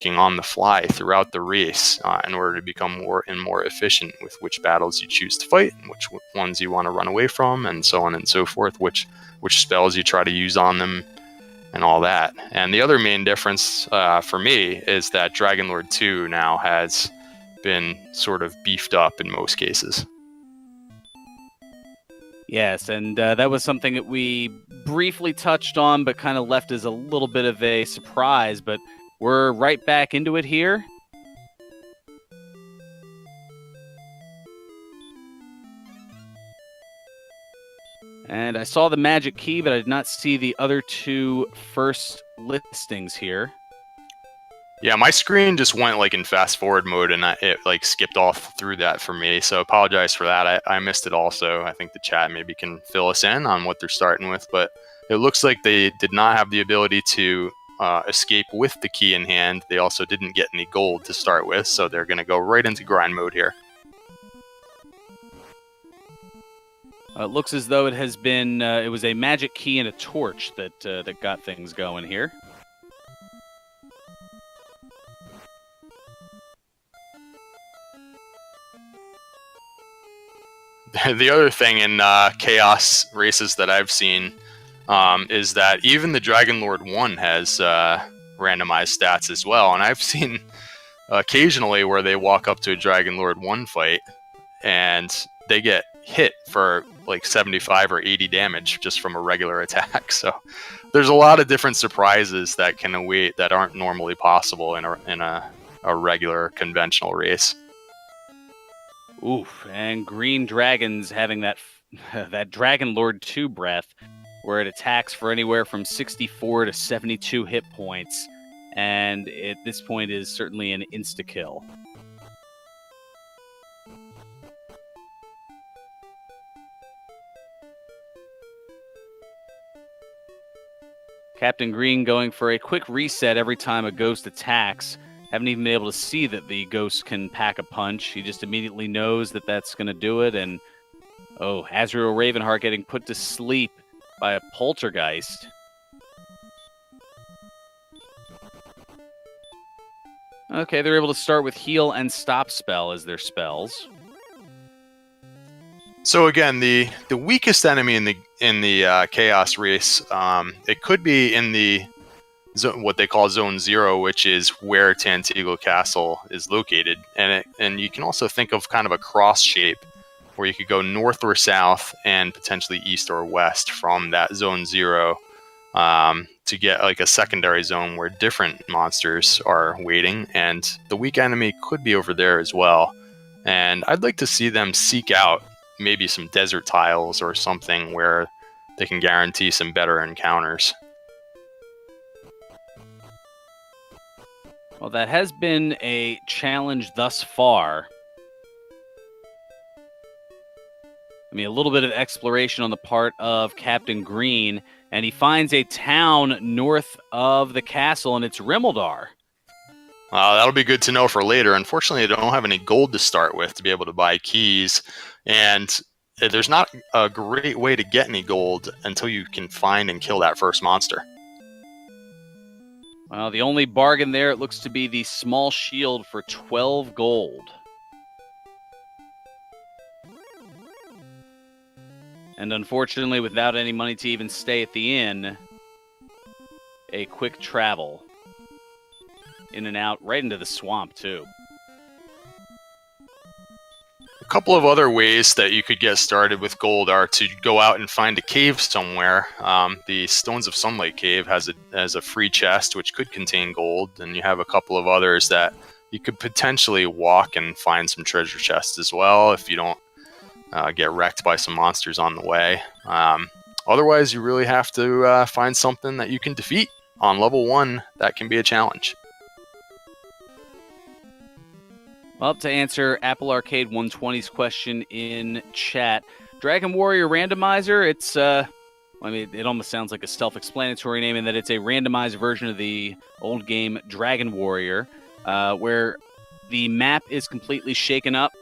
on the fly throughout the race in order to become more and more efficient with which battles you choose to fight, and which ones you want to run away from, and so on and so forth, which spells you try to use on them, and all that. And the other main difference for me is that Dragonlord 2 now has been sort of beefed up in most cases. Yes, and that was something that we briefly touched on, but kind of left as a little bit of a surprise, but we're right back into it here. And I saw the magic key, but I did not see the other two first listings here. Yeah, my screen just went like in fast forward mode, and it like skipped off through that for me. So apologize for that. I missed it also. I think the chat maybe can fill us in on what they're starting with, but it looks like they did not have the ability to escape with the key in hand. They also didn't get any gold to start with, so they're going to go right into grind mode here. It looks as though it has been, it was a magic key and a torch that got things going here. The other thing in chaos races that I've seen is that even the Dragonlord 1 has randomized stats as well. And I've seen occasionally where they walk up to a Dragonlord 1 fight and they get hit for like 75 or 80 damage just from a regular attack. So there's a lot of different surprises that can await that aren't normally possible in a regular conventional race. Oof, and Green Dragon's having that Dragonlord 2 breath, where it attacks for anywhere from 64 to 72 hit points, and at this point is certainly an insta-kill. Captain Green going for a quick reset every time a ghost attacks. Haven't even been able to see that the ghost can pack a punch. He just immediately knows that that's going to do it. And, oh, AzraelRavenheart getting put to sleep by a poltergeist. Okay, they're able to start with heal and stop spell as their spells. So again, the weakest enemy in the chaos race, it could be in the what they call Zone 0, which is where Tanteglo Castle is located, and you can also think of kind of a cross shape where you could go north or south and potentially east or west from that Zone 0 to get like a secondary zone where different monsters are waiting, and the weak enemy could be over there as well. And I'd like to see them seek out maybe some desert tiles or something where they can guarantee some better encounters. Well, that has been a challenge thus far. I mean, a little bit of exploration on the part of Captain Green, and he finds a town north of the castle, and it's Rimeldar. That'll be good to know for later. Unfortunately, I don't have any gold to start with to be able to buy keys, and there's not a great way to get any gold until you can find and kill that first monster. Well, the only bargain there, it looks to be the small shield for 12 gold. And unfortunately, without any money to even stay at the inn, a quick travel. In and out, right into the swamp, too. A couple of other ways that you could get started with gold are to go out and find a cave somewhere. The Stones of Sunlight Cave has a free chest which could contain gold, and you have a couple of others that you could potentially walk and find some treasure chests as well if you don't get wrecked by some monsters on the way. Otherwise, you really have to find something that you can defeat on level 1. That can be a challenge. Well, to answer Apple Arcade 120's question in chat, Dragon Warrior Randomizer, it's, I mean, it almost sounds like a self-explanatory name in that it's a randomized version of the old game Dragon Warrior, where the map is completely shaken up,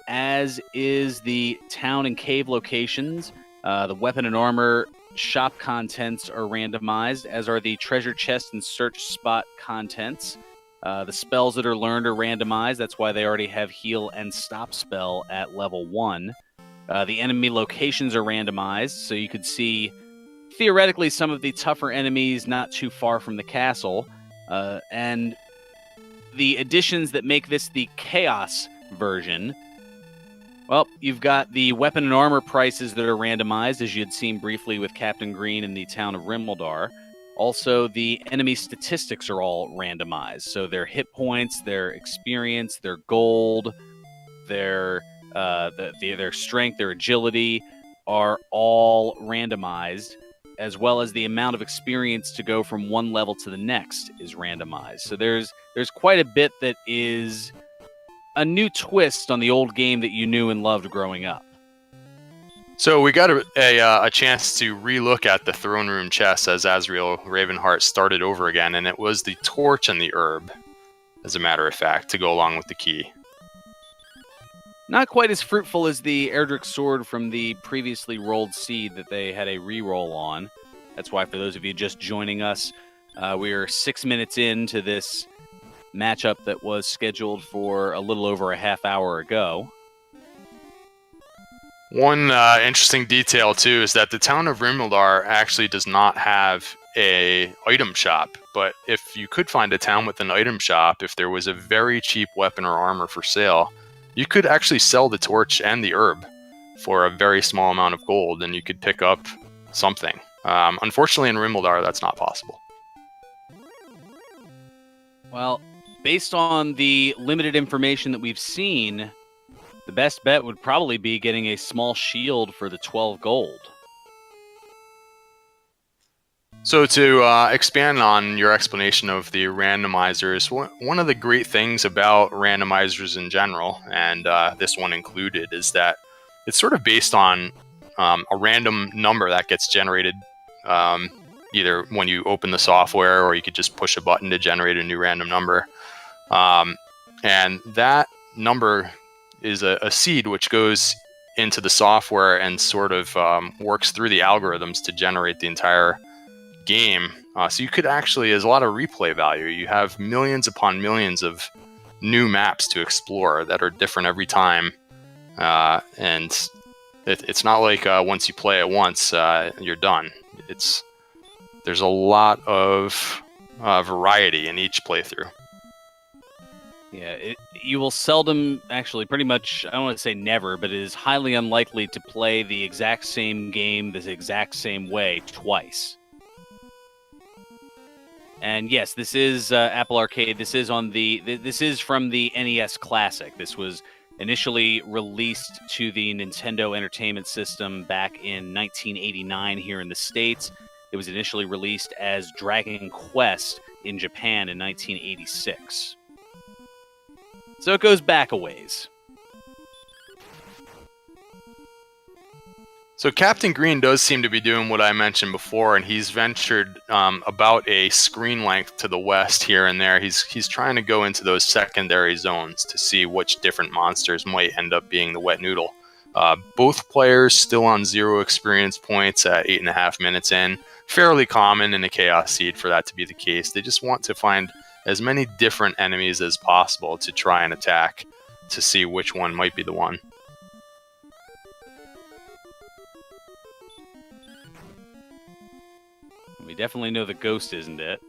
as is the town and cave locations. The weapon and armor shop contents are randomized, as are the treasure chest and search spot contents. The spells that are learned are randomized. That's why they already have heal and stop spell at level 1. The enemy locations are randomized, so you could see theoretically some of the tougher enemies not too far from the castle. And the additions that make this the Chaos version, well, you've got the weapon and armor prices that are randomized, as you had seen briefly with Captain Green in the town of Rimmeldar. Also, the enemy statistics are all randomized. So their hit points, their experience, their gold, their strength, their agility are all randomized, as well as the amount of experience to go from one level to the next is randomized. So there's quite a bit that is a new twist on the old game that you knew and loved growing up. So we got a chance to relook at the throne room chest as AzraelRavenheart started over again, and it was the torch and the herb, as a matter of fact, to go along with the key. Not quite as fruitful as the Erdrick sword from the previously rolled seed that they had a reroll on. That's why, for those of you just joining us, we are 6 minutes into this matchup that was scheduled for a little over a half hour ago. One interesting detail, too, is that the town of Rimmeldar actually does not have a item shop. But if you could find a town with an item shop, if there was a very cheap weapon or armor for sale, you could actually sell the torch and the herb for a very small amount of gold, and you could pick up something. Unfortunately, in Rimmeldar, that's not possible. Well, based on the limited information that we've seen, the best bet would probably be getting a small shield for the 12 gold. So to expand on your explanation of the randomizers, one of the great things about randomizers in general, and this one included, is that it's sort of based on a random number that gets generated either when you open the software, or you could just push a button to generate a new random number. And that number is a seed which goes into the software and sort of works through the algorithms to generate the entire game. So you could actually, there's a lot of replay value. You have millions upon millions of new maps to explore that are different every time. And it's not like once you play it once, you're done. There's a lot of variety in each playthrough. Yeah, you will seldom, actually, pretty much, I don't want to say never, but it is highly unlikely to play the exact same game the exact same way twice. And yes, this is Apple Arcade. This is from the NES Classic. This was initially released to the Nintendo Entertainment System back in 1989 here in the States. It was initially released as Dragon Quest in Japan in 1986. So it goes back a ways. So Captain Green does seem to be doing what I mentioned before, and he's ventured about a screen length to the west here and there. He's trying to go into those secondary zones to see which different monsters might end up being the wet noodle. Both players still on 0 experience points at 8.5 minutes in. Fairly common in a Chaos Seed for that to be the case. They just want to find as many different enemies as possible to try and attack to see which one might be the one. We definitely know the ghost isn't it.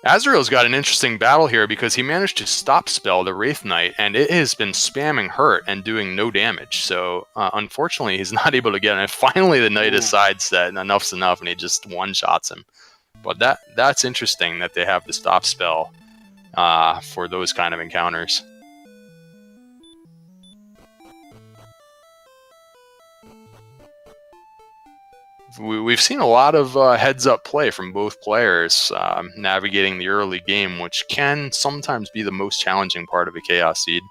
Azrael's got an interesting battle here because he managed to stop spell the Wraith Knight, and it has been spamming hurt and doing no damage. So unfortunately, he's not able to get it. And finally, the Knight decides that enough's enough, and he just one-shots him. But that's interesting that they have the stop spell for those kind of encounters. We've seen a lot of heads-up play from both players navigating the early game, which can sometimes be the most challenging part of a Chaos Seed.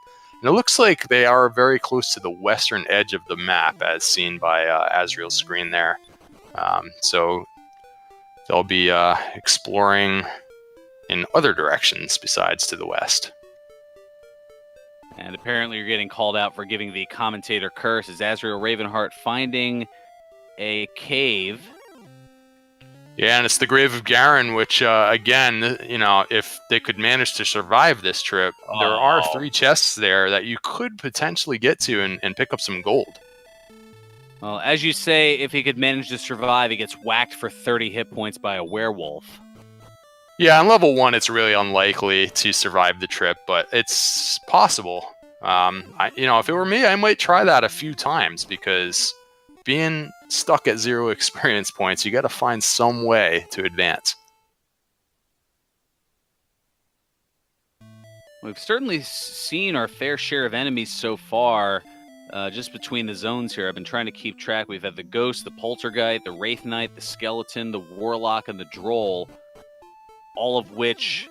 And it looks like they are very close to the western edge of the map, as seen by Azrael's screen there. So they'll be exploring in other directions besides to the west. And apparently you're getting called out for giving the commentator curse as AzraelRavenheart finding a cave Yeah, and it's the Grave of Garen, which, again, you know, if they could manage to survive this trip, there are 3 chests there that you could potentially get to and pick up some gold. Well, as you say, if he could manage to survive, he gets whacked for 30 hit points by a werewolf. Yeah, on level 1, it's really unlikely to survive the trip, but it's possible. If it were me, I might try that a few times, because being stuck at 0 experience points, you got to find some way to advance. We've certainly seen our fair share of enemies so far, just between the zones here. I've been trying to keep track. We've had the Ghost, the Poltergeist, the Wraith Knight, the Skeleton, the Warlock, and the Droll, all of which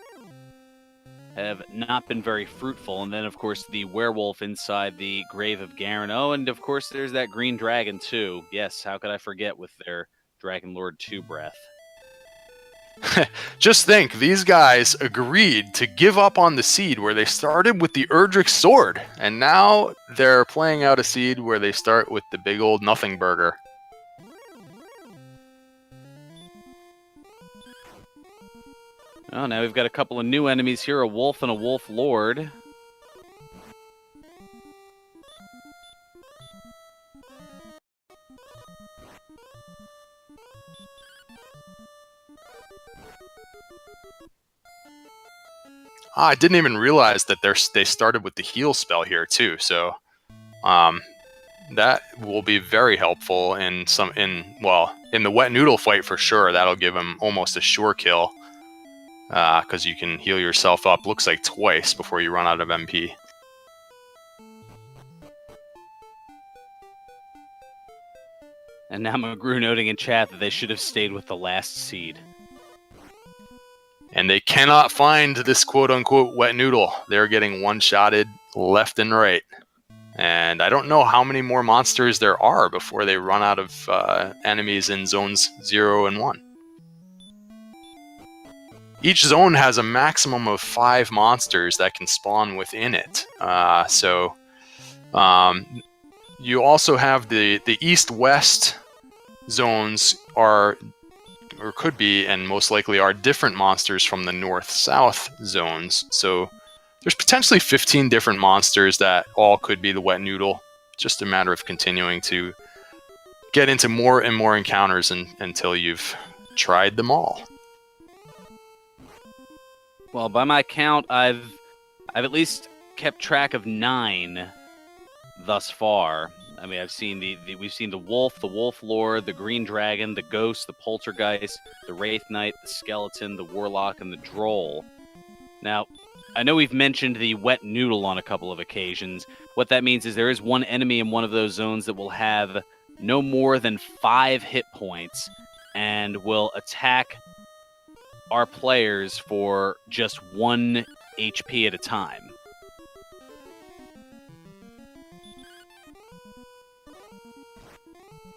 have not been very fruitful. And then, of course, the werewolf inside the Grave of Garen. Oh, and of course, there's that green dragon, too. Yes, how could I forget with their Dragon Lord 2 breath? Just think, these guys agreed to give up on the seed where they started with the Erdrick sword, and now they're playing out a seed where they start with the big old nothing burger. Oh, now we've got a couple of new enemies here, a wolf and a wolf lord. I didn't even realize that they started with the heal spell here too, so that will be very helpful in the wet noodle fight for sure. That'll give him almost a sure kill, because you can heal yourself up, looks like twice before you run out of MP. And now McGrew noting in chat that they should have stayed with the last seed. And they cannot find this quote-unquote wet noodle. They're getting one-shotted left and right. And I don't know how many more monsters there are before they run out of enemies in zones 0 and 1. Each zone has a maximum of 5 monsters that can spawn within it. You also have the east-west zones could be, and most likely are, different monsters from the north-south zones. So there's potentially 15 different monsters that all could be the wet noodle. Just a matter of continuing to get into more and more encounters until you've tried them all. Well, by my count, I've at least kept track of 9 thus far. I mean, we've seen the wolf lord, the green dragon, the ghost, the poltergeist, the wraith knight, the skeleton, the warlock, and the droll. Now, I know we've mentioned the wet noodle on a couple of occasions. What that means is there is one enemy in one of those zones that will have no more than 5 hit points and will attack our players for just 1 HP at a time.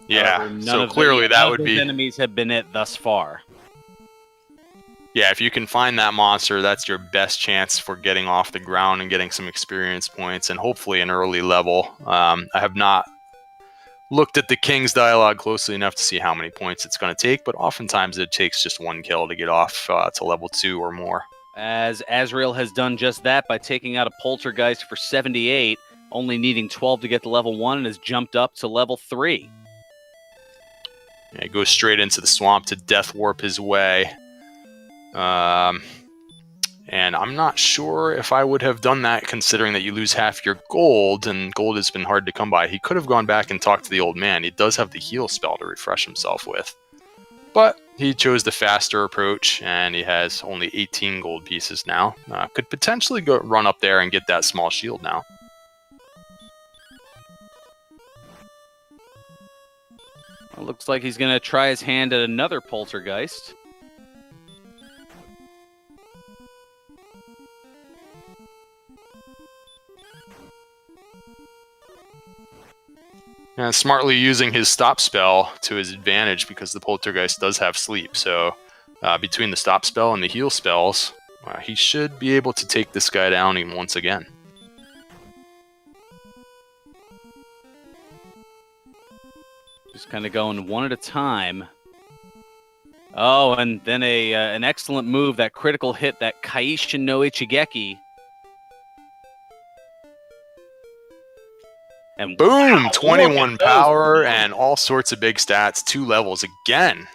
Yeah, so clearly that would be... enemies have been it thus far. Yeah, if you can find that monster, that's your best chance for getting off the ground and getting some experience points, and hopefully an early level. I have not looked at the King's dialogue closely enough to see how many points it's going to take, but oftentimes it takes just 1 kill to get off to level 2 or more. As Azrael has done just that by taking out a poltergeist for 78, only needing 12 to get to level 1, and has jumped up to level 3. Yeah, he goes straight into the swamp to death warp his way. And I'm not sure if I would have done that, considering that you lose half your gold, and gold has been hard to come by. He could have gone back and talked to the old man. He does have the heal spell to refresh himself with. But he chose the faster approach, and he has only 18 gold pieces now. Could potentially run up there and get that small shield now. Well, looks like he's going to try his hand at another poltergeist. And smartly using his stop spell to his advantage, because the poltergeist does have sleep. So between the stop spell and the heal spells, he should be able to take this guy down even once again. Just kind of going one at a time. Oh, and then an excellent move, that critical hit, that Kaishin no Ichigeki. And Boom! wow, 21 look at those power moves. and all sorts of big stats. 2 levels again.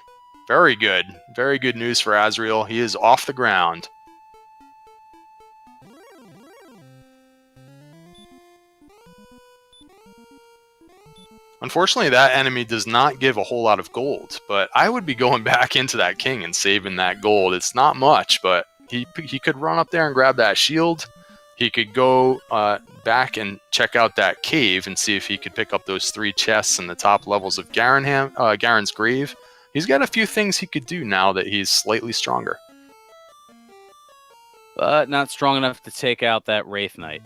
Very good. Very good news for Azrael. He is off the ground. Unfortunately, that enemy does not give a whole lot of gold, but I would be going back into that king and saving that gold. It's not much, but he could run up there and grab that shield. He could go back and check out that cave and see if he could pick up those 3 chests in the top levels of Garen's grave. He's got a few things he could do now that he's slightly stronger. But not strong enough to take out that Wraith Knight.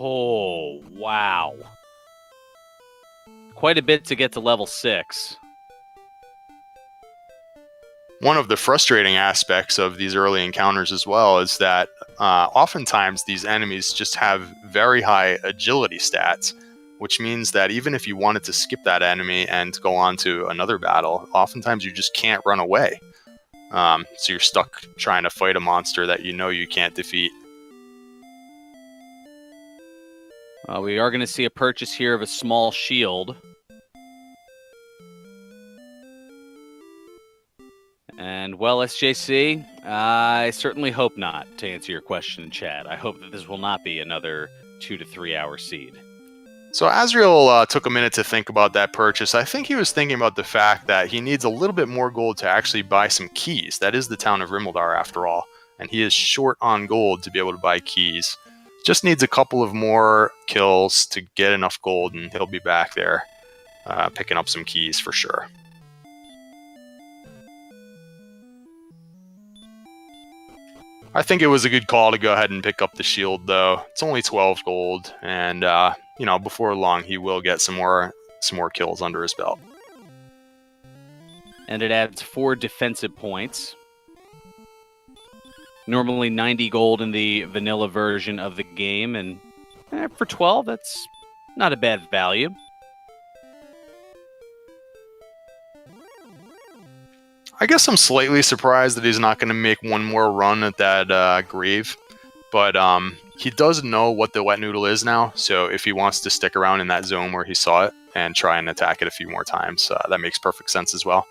Oh, wow. Quite a bit to get to level 6. One of the frustrating aspects of these early encounters as well is that oftentimes these enemies just have very high agility stats, which means that even if you wanted to skip that enemy and go on to another battle, oftentimes you just can't run away. So you're stuck trying to fight a monster that you know you can't defeat. We are going to see a purchase here of a small shield. And, well, SJC, I certainly hope not, to answer your question in chat. I hope that this will not be another 2 to 3 hour seed. So Azrael took a minute to think about that purchase. I think he was thinking about the fact that he needs a little bit more gold to actually buy some keys. That is the town of Rimuldar, after all. And he is short on gold to be able to buy keys. Just needs a couple of more kills to get enough gold, and he'll be back there picking up some keys for sure. I think it was a good call to go ahead and pick up the shield, though. It's only 12 gold, and before long he will get some more kills under his belt. And it adds 4 defensive points. Normally 90 gold in the vanilla version of the game, and for 12, that's not a bad value. I guess I'm slightly surprised that he's not going to make one more run at that grave, but he does know what the wet noodle is now, so if he wants to stick around in that zone where he saw it and try and attack it a few more times, that makes perfect sense as well.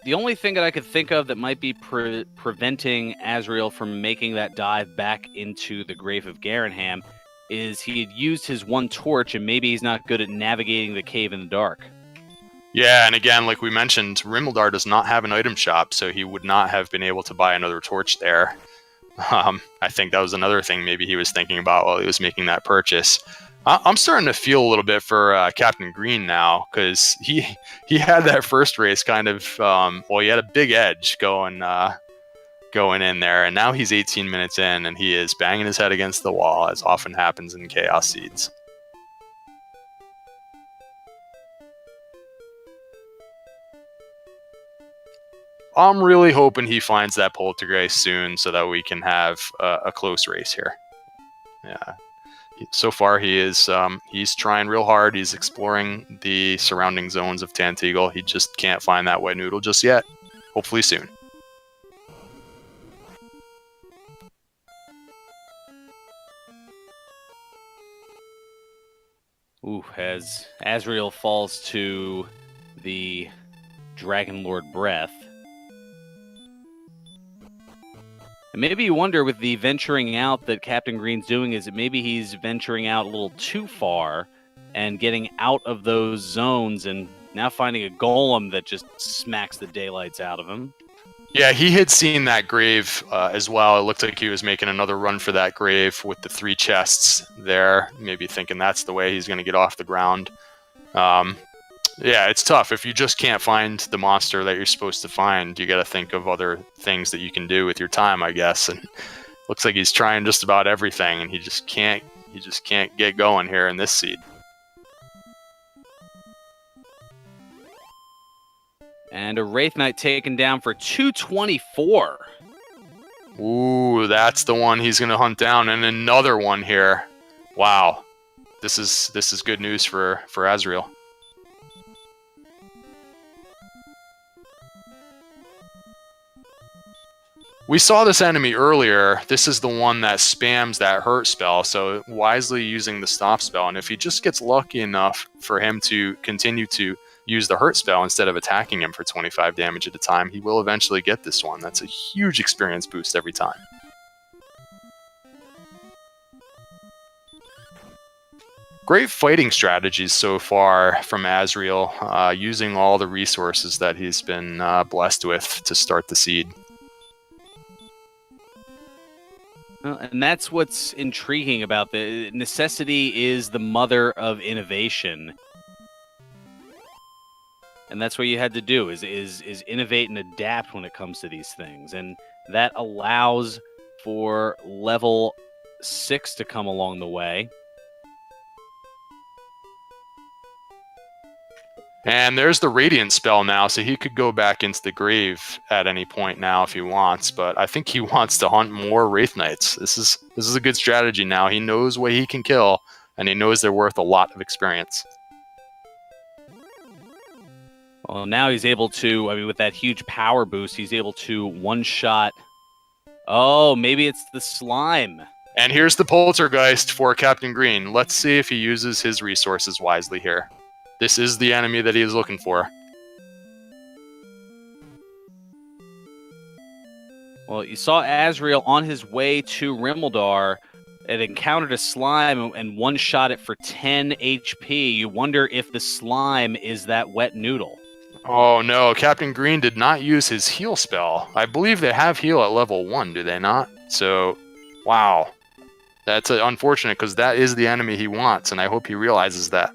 The only thing that I could think of that might be preventing Azrael from making that dive back into the grave of Garenham is he had used his 1 torch, and maybe he's not good at navigating the cave in the dark. Yeah, and again, like we mentioned, Rimuldar does not have an item shop, so he would not have been able to buy another torch there. I think that was another thing maybe he was thinking about while he was making that purchase. I'm starting to feel a little bit for Captain Green now, because he had that first race kind of, he had a big edge going in there, and now he's 18 minutes in, and he is banging his head against the wall, as often happens in Chaos Seeds. I'm really hoping he finds that poltergeist soon so that we can have a close race here. Yeah. So far, he's trying real hard. He's exploring the surrounding zones of Tanteagle. He just can't find that white noodle just yet. Hopefully soon. Ooh, as Azrael falls to the Dragon Lord Breath. And maybe you wonder with the venturing out that Captain Green's doing, is that maybe he's venturing out a little too far and getting out of those zones and now finding a golem that just smacks the daylights out of him. Yeah, he had seen that grave as well. It looked like he was making another run for that grave with the 3 chests there, maybe thinking that's the way he's going to get off the ground. Yeah, it's tough. If you just can't find the monster that you're supposed to find, you got to think of other things that you can do with your time, I guess. And looks like he's trying just about everything, and he just can't get going here in this seed. And a Wraith Knight taken down for 224. Ooh, that's the one he's going to hunt down, and another one here. Wow. this is good news for Azrael. We saw this enemy earlier. This is the one that spams that hurt spell, so wisely using the stop spell. And if he just gets lucky enough for him to continue to use the hurt spell instead of attacking him for 25 damage at a time, he will eventually get this one. That's a huge experience boost every time. Great fighting strategies so far from Azrael, using all the resources that he's been blessed with to start the seed. Well, and that's what's intriguing about the necessity is the mother of innovation. And that's what you had to do is innovate and adapt when it comes to these things. And that allows for level 6 to come along the way. And there's the Radiant spell now, so he could go back into the grave at any point now if he wants, but I think he wants to hunt more Wraith Knights. This is a good strategy now. He knows what he can kill, and he knows they're worth a lot of experience. Well, now he's able to, I mean, with that huge power boost, he's able to one-shot. Oh, maybe it's the slime. And here's the Poltergeist for Captain Green. Let's see if he uses his resources wisely here. This is the enemy that he is looking for. Well, you saw Azrael on his way to Rimeldar. It encountered a slime and one-shot it for 10 HP. You wonder if the slime is that wet noodle. Oh no, Captain Green did not use his heal spell. I believe they have heal at level 1, do they not? So, wow. That's unfortunate because that is the enemy he wants, and I hope he realizes that.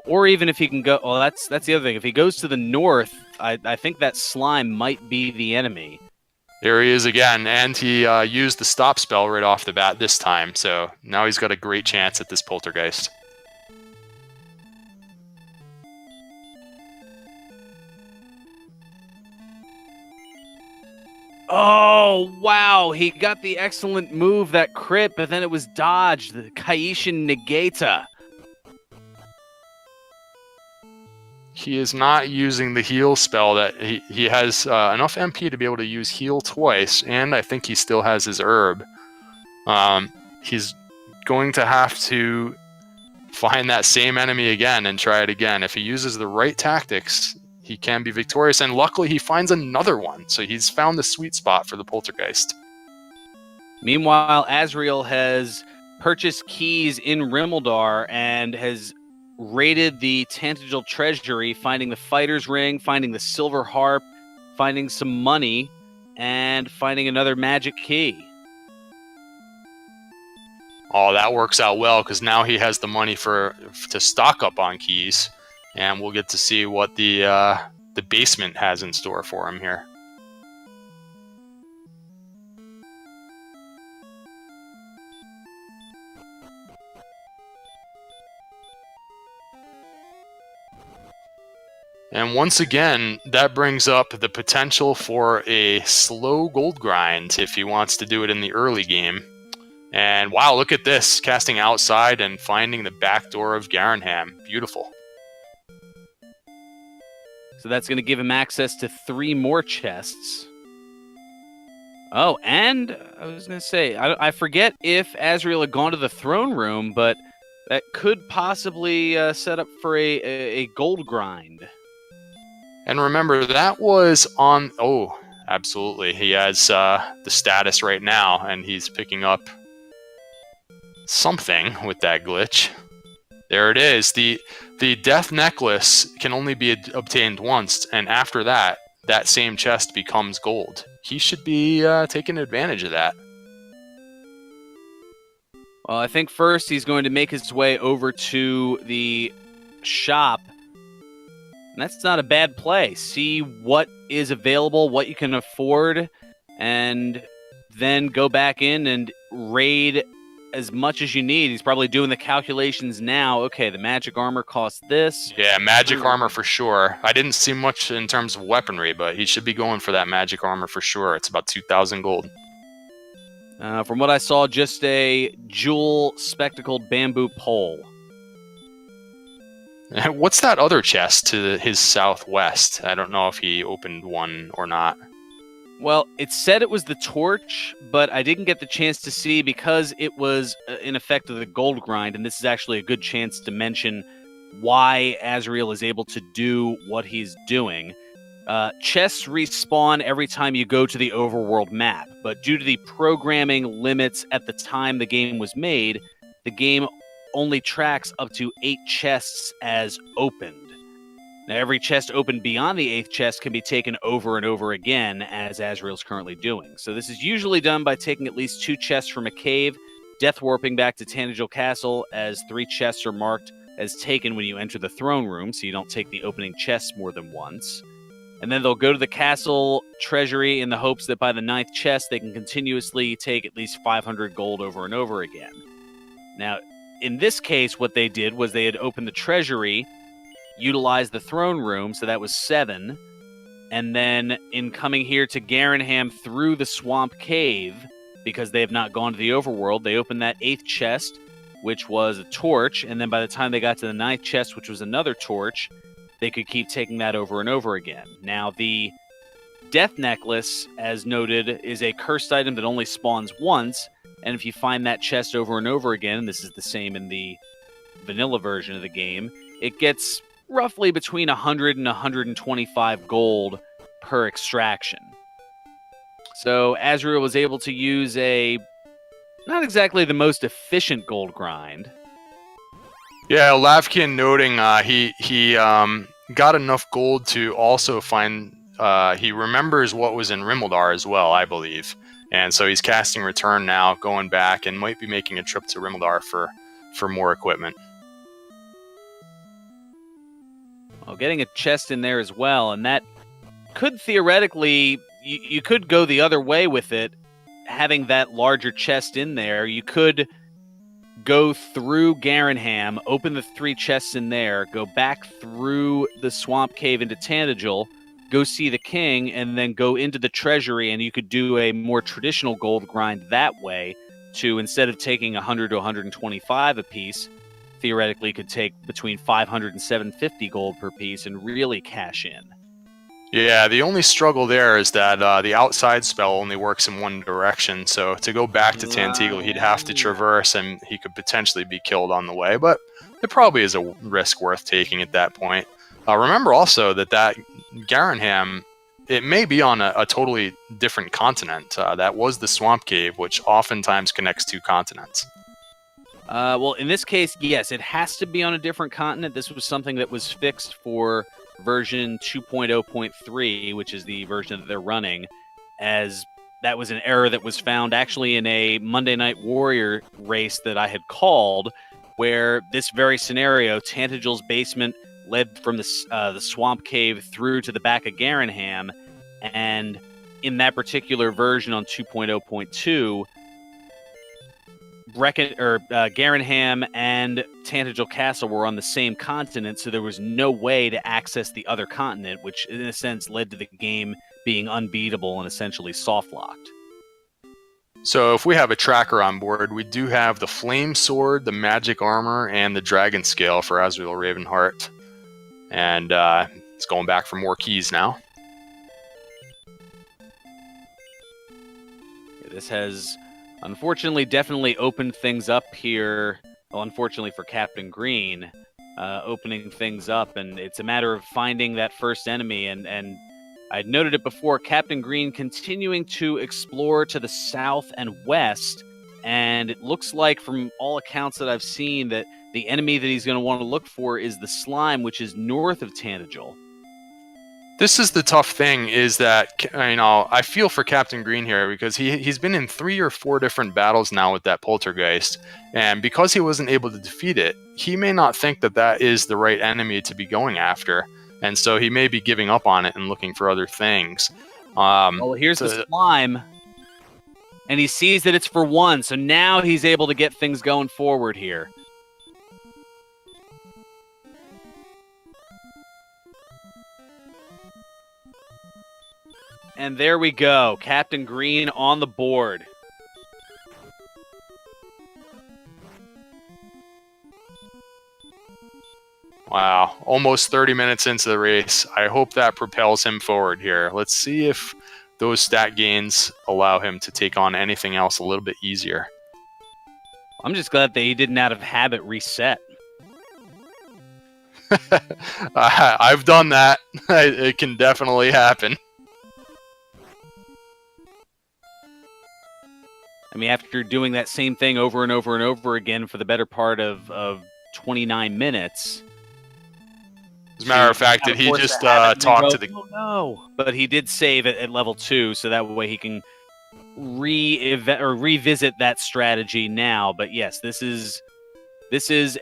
Or even if he can go... Well, that's the other thing. If he goes to the north, I think that slime might be the enemy. There he is again, and he used the stop spell right off the bat this time, so now he's got a great chance at this Poltergeist. Oh, wow. He got the excellent move, that crit, but then it was dodged. The Kaishin Negata. He is not using the heal spell. That he has enough MP to be able to use heal twice, and I think he still has his herb. He's going to have to find that same enemy again and try it again. If he uses the right tactics, he can be victorious, and luckily he finds another one, so he's found the sweet spot for the Poltergeist. Meanwhile, Azrael has purchased keys in Rimeldar and has raided the Tantagel Treasury, finding the Fighter's Ring, finding the Silver Harp, finding some money, and finding another magic key. Oh, that works out well, because now he has the money to stock up on keys, and we'll get to see what the basement has in store for him here. And once again, that brings up the potential for a slow gold grind if he wants to do it in the early game. And wow, look at this. Casting outside and finding the back door of Garanham. Beautiful. So that's going to give him access to 3 more chests. Oh, and I was going to say, I forget if Azrael had gone to the throne room, but that could possibly set up for a gold grind. And remember, that was on... Oh, absolutely. He has the status right now, and he's picking up something with that glitch. There it is. The Death Necklace can only be obtained once, and after that, that same chest becomes gold. He should be taking advantage of that. Well, I think first he's going to make his way over to the shop. And that's not a bad play. See what is available, what you can afford, and then go back in and raid as much as you need. He's probably doing the calculations now. Okay, the magic armor costs this. Yeah, magic armor for sure. I didn't see much in terms of weaponry, but he should be going for that magic armor for sure. It's about 2,000 gold. From what I saw, just a jewel spectacled bamboo pole. What's that other chest to his southwest? I don't know if he opened one or not. Well, it said it was the torch, but I didn't get the chance to see because it was in effect of the gold grind, and this is actually a good chance to mention why Azrael is able to do what he's doing. Chests respawn every time you go to the overworld map, but due to the programming limits at the time the game was made, the game only tracks up to 8 chests as opened. Now, every chest opened beyond the 8th chest can be taken over and over again, as Azrael's currently doing. So this is usually done by taking at least 2 chests from a cave, death warping back to Tanagel Castle, as 3 chests are marked as taken when you enter the throne room, so you don't take the opening chests more than once. And then they'll go to the castle treasury in the hopes that by the 9th chest they can continuously take at least 500 gold over and over again. Now, in this case, what they did was they had opened the treasury, utilized the throne room, so that was 7. And then in coming here to Garenham through the swamp cave, because they have not gone to the overworld, they opened that 8th chest, which was a torch. And then by the time they got to the 9th chest, which was another torch, they could keep taking that over and over again. Now, the Death Necklace, as noted, is a cursed item that only spawns once. And if you find that chest over and over again, and this is the same in the vanilla version of the game, it gets roughly between 100 and 125 gold per extraction. So Azrael was able to use a not exactly the most efficient gold grind. Yeah, Lavkin noting he got enough gold to also find. He remembers what was in Rimildar as well, I believe, and so he's casting Return now, going back, and might be making a trip to Rimildar for more equipment. Well, getting a chest in there as well, and that could theoretically, you could go the other way with it, having that larger chest in there. You could go through Garenham, open the 3 chests in there, go back through the swamp cave into Tanagel, go see the king, and then go into the treasury, and you could do a more traditional gold grind that way to, instead of taking 100 to 125 a piece, theoretically could take between 500 and 750 gold per piece and really cash in. Yeah, the only struggle there is that the outside spell only works in one direction, so to go back to Tantegel, he'd have to traverse, and he could potentially be killed on the way, but it probably is a risk worth taking at that point. Remember also that Garenham, it may be on a totally different continent. That was the Swamp Cave, which oftentimes connects 2 continents. Well, in this case, yes, it has to be on a different continent. This was something that was fixed for version 2.0.3, which is the version that they're running, as that was an error that was found actually in a Monday Night Warrior race that I had called, where this very scenario, Tantagel's basement, led from the swamp cave through to the back of Garenham, and in that particular version on 2.0.2, Garenham and Tantegel Castle were on the same continent, so there was no way to access the other continent, which in a sense led to the game being unbeatable and essentially soft-locked. So if we have a tracker on board, we do have the Flame Sword, the Magic Armor, and the Dragon Scale for AzraelRavenheart. And it's going back for more keys now. Yeah, this has unfortunately definitely opened things up here. Well, unfortunately for Captain Green, opening things up, and it's a matter of finding that first enemy. And I'd noted it before, Captain Green continuing to explore to the south and west, and it looks like from all accounts that I've seen that the enemy that he's going to want to look for is the slime, which is north of Tanagel. This is the tough thing, is that, I feel for Captain Green here, because he's been in 3 or 4 different battles now with that poltergeist, and because he wasn't able to defeat it, he may not think that that is the right enemy to be going after, and so he may be giving up on it and looking for other things. Well, here's the slime, and he sees that it's for 1, so now he's able to get things going forward here. And there we go. Captain Green on the board. almost 30 minutes into the race. I hope that propels him forward here. Let's see if those stat gains allow him to take on anything else a little bit easier. I'm just glad that he didn't out of habit reset. I've done that. It can definitely happen. I mean, after doing that same thing over and over and over again for the better part of 29 minutes. As a matter of fact, did he just talk to the... Oh, no. But he did save it at level 2, so that way he can revisit that strategy now. But yes, this is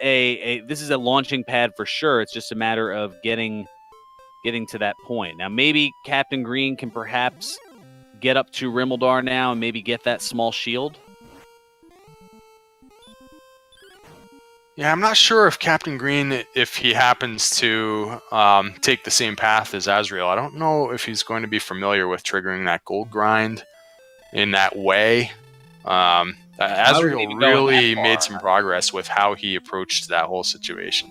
a launching pad for sure. It's just a matter of getting to that point. Now, maybe Captain Green can perhaps get up to Rimmildar now and maybe get that small shield. Yeah, I'm not sure if Captain Green, if he happens to take the same path as Azrael. I don't know if he's going to be familiar with triggering that gold grind in that way. Azrael really made some progress with how he approached that whole situation.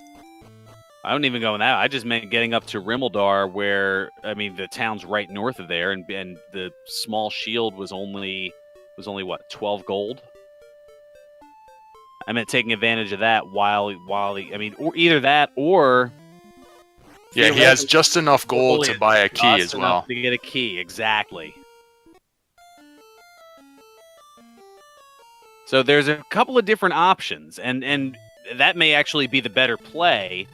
I don't even go in that. I just meant getting up to Rimmildar, where I mean the town's right north of there, and the small shield was only what, 12 gold. I meant taking advantage of that while he, I mean, or either that or yeah, he has just enough gold to buy a key as well. To get a key, exactly. So there's a couple of different options, and that may actually be the better play,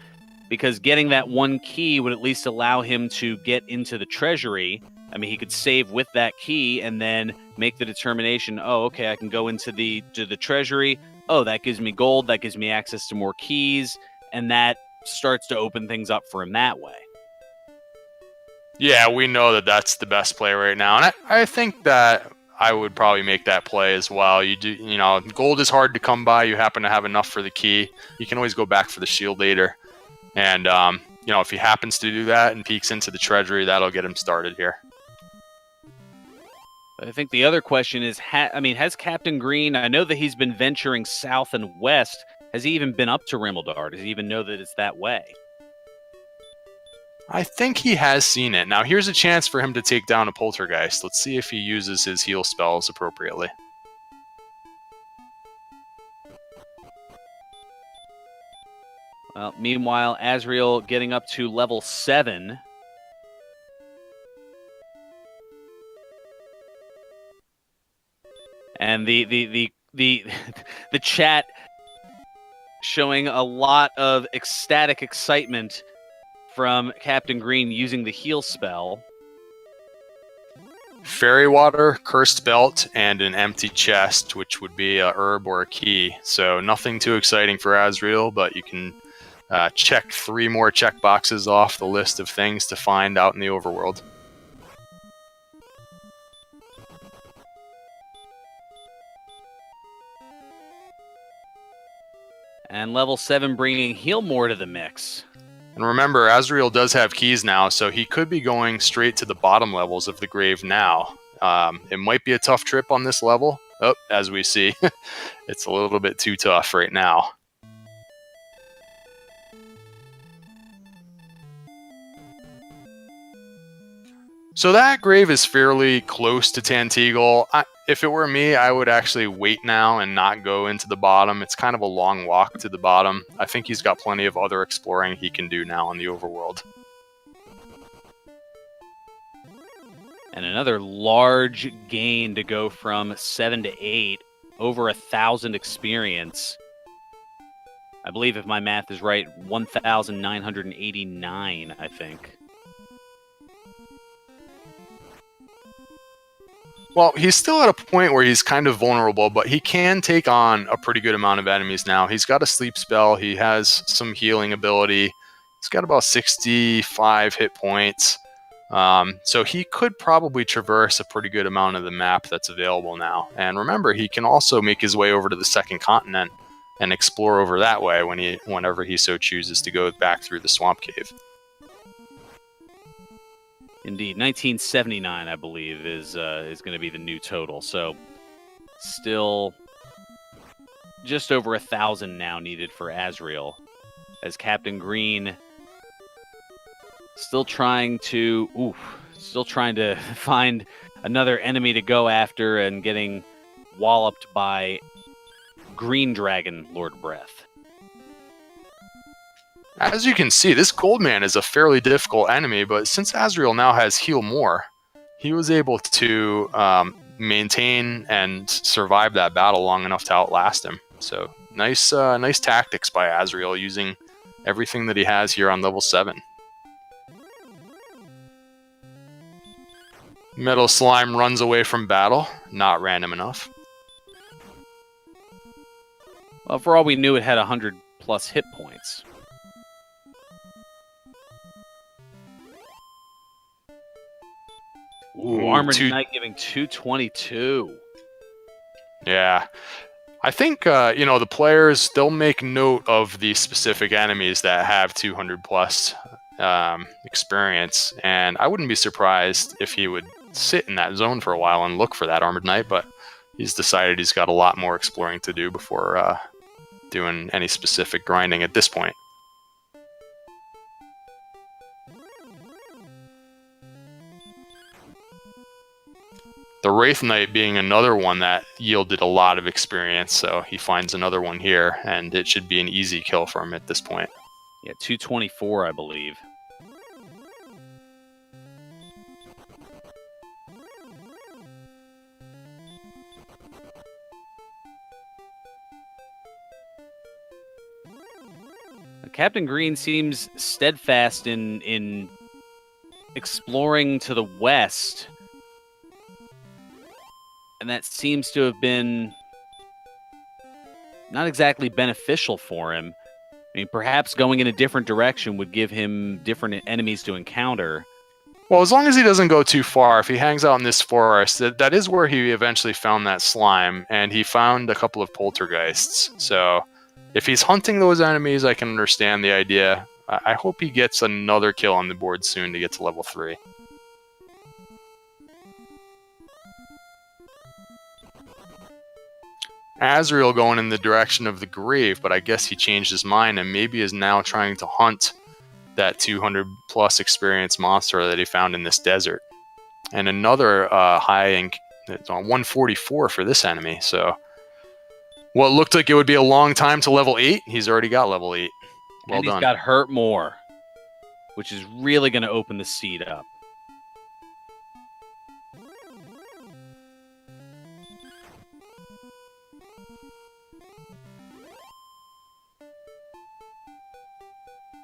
because getting that one key would at least allow him to get into the treasury. I mean, he could save with that key and then make the determination, oh, okay, I can go into the treasury. Oh, that gives me gold, that gives me access to more keys, and that starts to open things up for him that way. Yeah, we know that that's the best play right now, and I think that I would probably make that play as well. You know, gold is hard to come by. You happen to have enough for the key. You can always go back for the shield later. And, you know, if he happens to do that and peeks into the treasury, that'll get him started here. I think the other question is, has Captain Green, I know that he's been venturing south and west. Has he even been up to Rimmildar? Does he even know that it's that way? I think he has seen it. Now, here's a chance for him to take down a poltergeist. Let's see if he uses his heal spells appropriately. Well, meanwhile, Azrael getting up to level 7. And the chat showing a lot of ecstatic excitement from Captain Green using the heal spell. Fairy water, cursed belt, and an empty chest, which would be a herb or a key. So nothing too exciting for Azrael, but you can check 3 more check boxes off the list of things to find out in the overworld. And level 7 bringing heal more to the mix. And remember, Azrael does have keys now, so he could be going straight to the bottom levels of the grave now. It might be a tough trip on this level. Oh, as we see, it's a little bit too tough right now. So that grave is fairly close to Tanteagle. If it were me, I would actually wait now and not go into the bottom. It's kind of a long walk to the bottom. I think he's got plenty of other exploring he can do now in the overworld. And another large gain to go from 7 to 8, over 1,000 experience. I believe, if my math is right, 1,989, I think. Well, he's still at a point where he's kind of vulnerable, but he can take on a pretty good amount of enemies now. He's got a sleep spell. He has some healing ability. He's got about 65 hit points. So he could probably traverse a pretty good amount of the map that's available now. And remember, he can also make his way over to the second continent and explore over that way whenever he so chooses to go back through the swamp cave. Indeed, 1979, I believe, is going to be the new total. So, still just over 1,000 now needed for Azrael, as Captain Green Still trying to find another enemy to go after and getting walloped by Green Dragon Lord Breath. As you can see, this Goldman is a fairly difficult enemy, but since Azrael now has Heal More, he was able to maintain and survive that battle long enough to outlast him. So nice tactics by Azrael, using everything that he has here on level 7. Metal Slime runs away from battle. Not random enough. Well, for all we knew, it had 100 plus hit points. Ooh, Armored Knight giving 222. Yeah. I think, the players, they'll make note of the specific enemies that have 200 plus experience, and I wouldn't be surprised if he would sit in that zone for a while and look for that Armored Knight, but he's decided he's got a lot more exploring to do before doing any specific grinding at this point. The Wraith Knight being another one that yielded a lot of experience, so he finds another one here, and it should be an easy kill for him at this point. Yeah, 224, I believe. Captain Green seems steadfast in exploring to the west. And that seems to have been not exactly beneficial for him. I mean, perhaps going in a different direction would give him different enemies to encounter. Well, as long as he doesn't go too far, if he hangs out in this forest, that is where he eventually found that slime, and he found a couple of poltergeists. So if he's hunting those enemies, I can understand the idea. I hope he gets another kill on the board soon to get to level 3. Azrael going in the direction of the grave, but I guess he changed his mind and maybe is now trying to hunt that 200 plus experience monster that he found in this desert. And another high in 144 for this enemy. So what looked like it would be a long time to level 8, he's already got level 8. Well and done. He's got Hurt More, which is really going to open the seed up.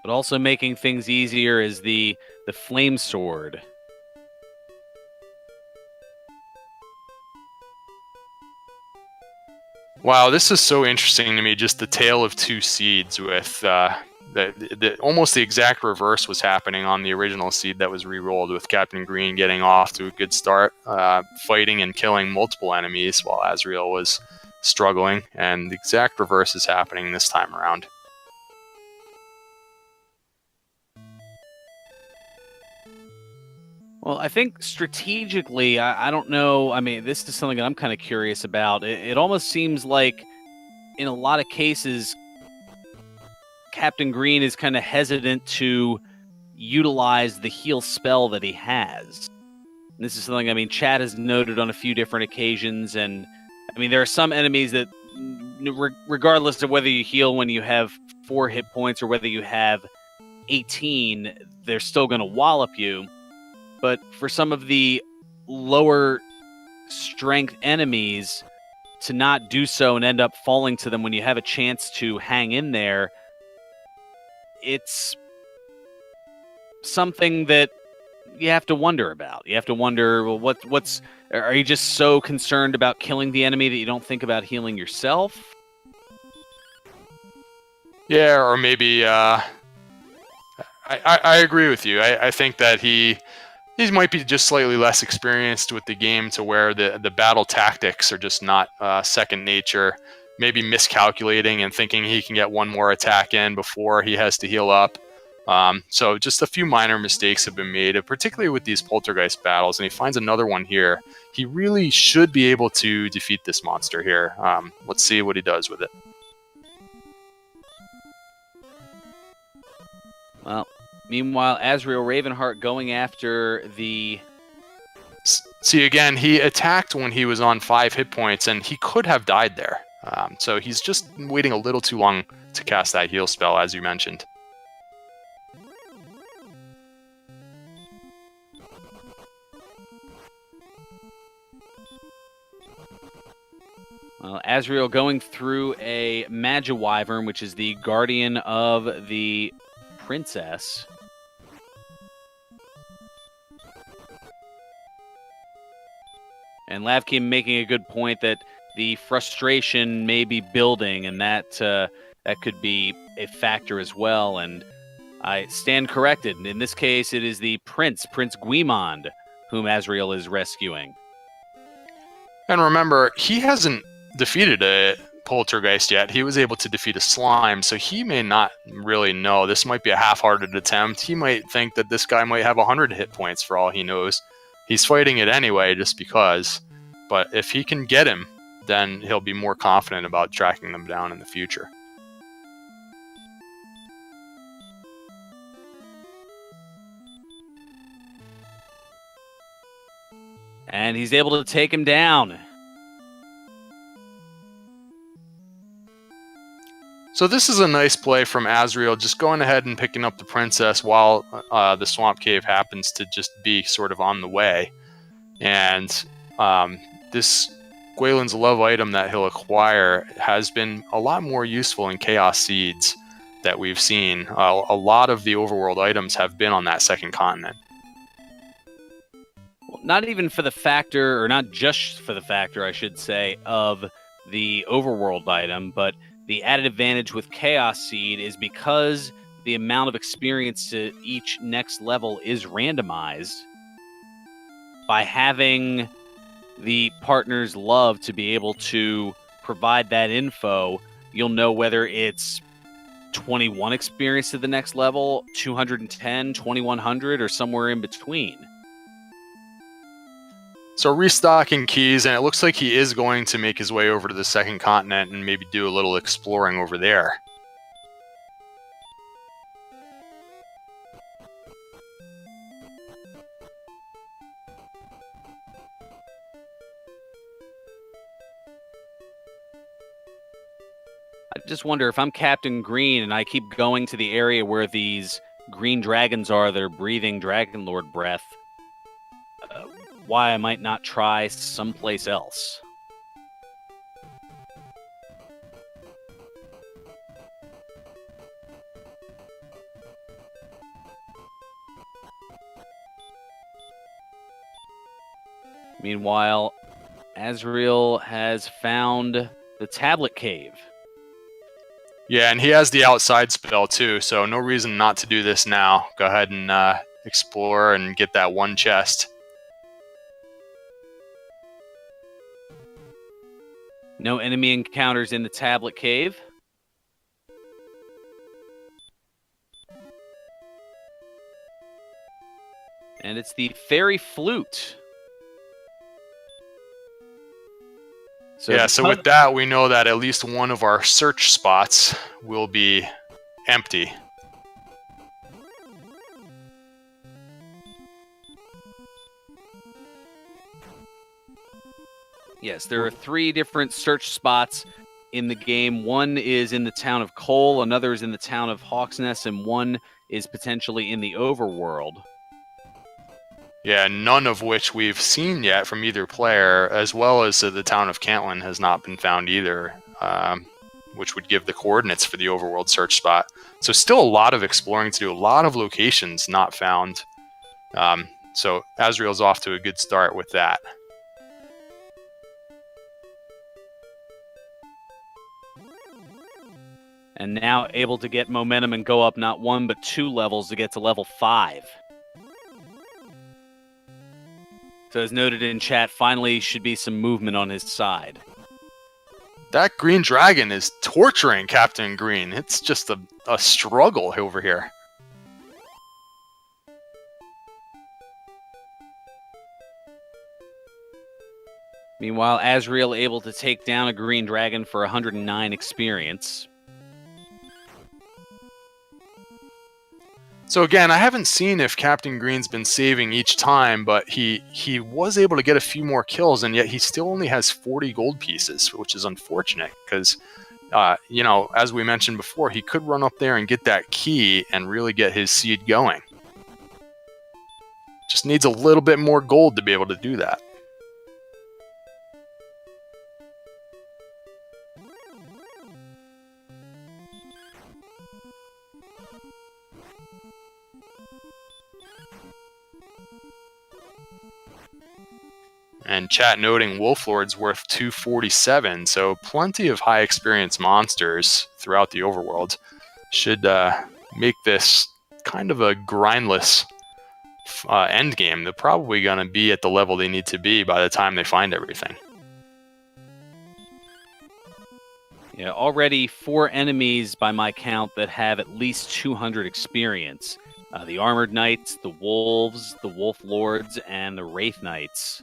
But also making things easier is the Flame Sword. Wow, this is so interesting to me, just the tale of two seeds with almost the exact reverse was happening on the original seed that was re-rolled, with Captain Green getting off to a good start, fighting and killing multiple enemies while Azrael was struggling, and the exact reverse is happening this time around. Well, I think strategically, I don't know. I mean, this is something that I'm kind of curious about. It almost seems like, in a lot of cases, Captain Green is kind of hesitant to utilize the heal spell that he has. And this is something, I mean, Chad has noted on a few different occasions. And, I mean, there are some enemies that, regardless of whether you heal when you have 4 hit points or whether you have 18, they're still going to wallop you. But for some of the lower strength enemies, to not do so and end up falling to them when you have a chance to hang in there, it's something that you have to wonder about. You have to wonder, well, are you just so concerned about killing the enemy that you don't think about healing yourself? Yeah, or maybe I agree with you. I think that he might be just slightly less experienced with the game, to where the battle tactics are just not second nature. Maybe miscalculating and thinking he can get one more attack in before he has to heal up. So just a few minor mistakes have been made, particularly with these poltergeist battles, and he finds another one here. He really should be able to defeat this monster here. Let's see what he does with it. Well, Meanwhile, AzraelRavenheart going after the... See, again, he attacked when he was on 5 hit points, and he could have died there. So he's just waiting a little too long to cast that heal spell, as you mentioned. Well, Azrael going through a Magiwyvern, which is the guardian of the princess. And Lavkim making a good point that the frustration may be building, and that could be a factor as well. And I stand corrected. In this case, it is the Prince Guimond, whom Azrael is rescuing. And remember, he hasn't defeated a poltergeist yet. He was able to defeat a slime, so he may not really know. This might be a half-hearted attempt. He might think that this guy might have 100 hit points for all he knows. He's fighting it anyway just because. But if he can get him, then he'll be more confident about tracking them down in the future. And he's able to take him down. So this is a nice play from Azrael, just going ahead and picking up the princess while the swamp cave happens to just be sort of on the way. And this Gwaelin's Love item that he'll acquire has been a lot more useful in Chaos Seeds that we've seen. A lot of the overworld items have been on that second continent. Well, not even for the factor, or not just for the factor, I should say, of the overworld item, but the added advantage with Chaos Seed is because the amount of experience to each next level is randomized. By having the partner's love to be able to provide that info, you'll know whether it's 21 experience to the next level, 210, 2100, or somewhere in between. So restocking keys, and it looks like he is going to make his way over to the second continent and maybe do a little exploring over there. I just wonder if I'm Captain Green and I keep going to the area where these green dragons are that are breathing Dragon Lord breath, why I might not try someplace else. Meanwhile, Azrael has found the tablet cave. Yeah, and he has the outside spell too, so no reason not to do this now. Go ahead and explore and get that one chest. No enemy encounters in the tablet cave. And it's the fairy flute. So with that, we know that at least one of our search spots will be empty. Yes, there are 3 different search spots in the game. One is in the town of Cole, another is in the town of Hawksnest, and one is potentially in the overworld. Yeah, none of which we've seen yet from either player, as well as the town of Cantlin has not been found either, which would give the coordinates for the overworld search spot. So still a lot of exploring to do, a lot of locations not found. So Azrael's off to a good start with that. And now able to get momentum and go up not 1 but 2 levels to get to level 5. So as noted in chat, finally should be some movement on his side. That green dragon is torturing Captain Green. It's just a struggle over here. Meanwhile, Azrael able to take down a green dragon for 109 experience. So again, I haven't seen if Captain Green's been saving each time, but he was able to get a few more kills, and yet he still only has 40 gold pieces, which is unfortunate because, you know, as we mentioned before, he could run up there and get that key and really get his seed going. Just needs a little bit more gold to be able to do that. And chat noting Wolf Lord's worth 247, so plenty of high experience monsters throughout the overworld. Should make this kind of a grindless end game. They're probably going to be at the level they need to be by the time they find everything. Yeah, already 4 enemies by my count that have at least 200 experience. The Armored Knights, the Wolves, the Wolf Lords, and the Wraith Knights.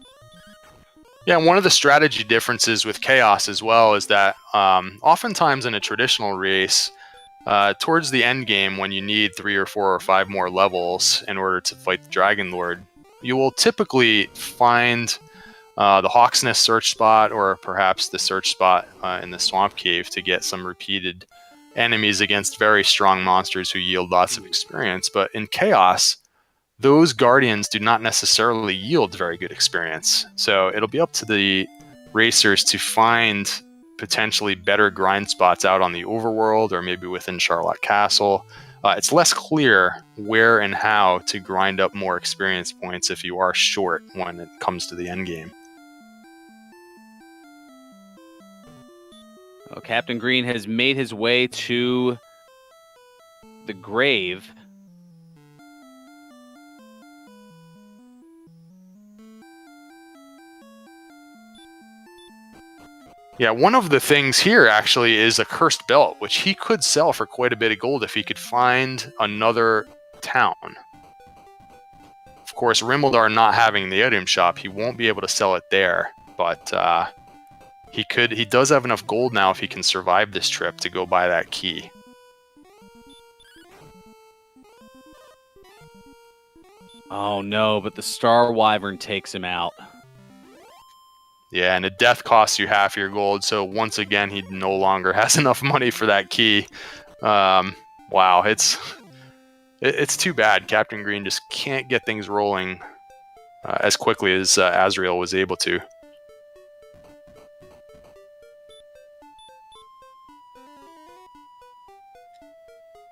Yeah, one of the strategy differences with Chaos as well is that oftentimes in a traditional race, towards the end game, when you need 3 or 4 or 5 more levels in order to fight the Dragon Lord, you will typically find the Hawk's Nest search spot, or perhaps the search spot in the Swamp Cave, to get some repeated enemies against very strong monsters who yield lots of experience. But in Chaos, those Guardians do not necessarily yield very good experience. So it'll be up to the racers to find potentially better grind spots out on the overworld, or maybe within Charlotte Castle. It's less clear where and how to grind up more experience points if you are short when it comes to the end game. Well, Captain Green has made his way to the grave. Yeah, one of the things here actually is a cursed belt, which he could sell for quite a bit of gold if he could find another town. Of course, Rimmildar not having the item shop, he won't be able to sell it there, but he does have enough gold now if he can survive this trip to go buy that key. Oh no, but the Star Wyvern takes him out. Yeah, and a death costs you half your gold, so once again, he no longer has enough money for that key. Wow, it's too bad. Captain Green just can't get things rolling as quickly as Azrael was able to.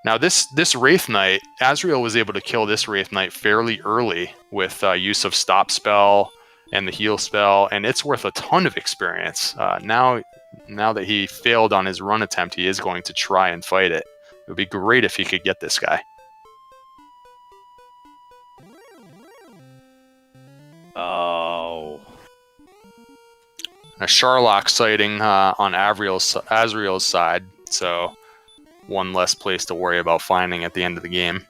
Now, this Wraith Knight, Azrael was able to kill this Wraith Knight fairly early with use of Stop Spell and the heal spell, and it's worth a ton of experience. Now that he failed on his run attempt, he is going to try and fight it. It would be great if he could get this guy. Oh. A Sharlock sighting on Azrael's side, so one less place to worry about finding at the end of the game.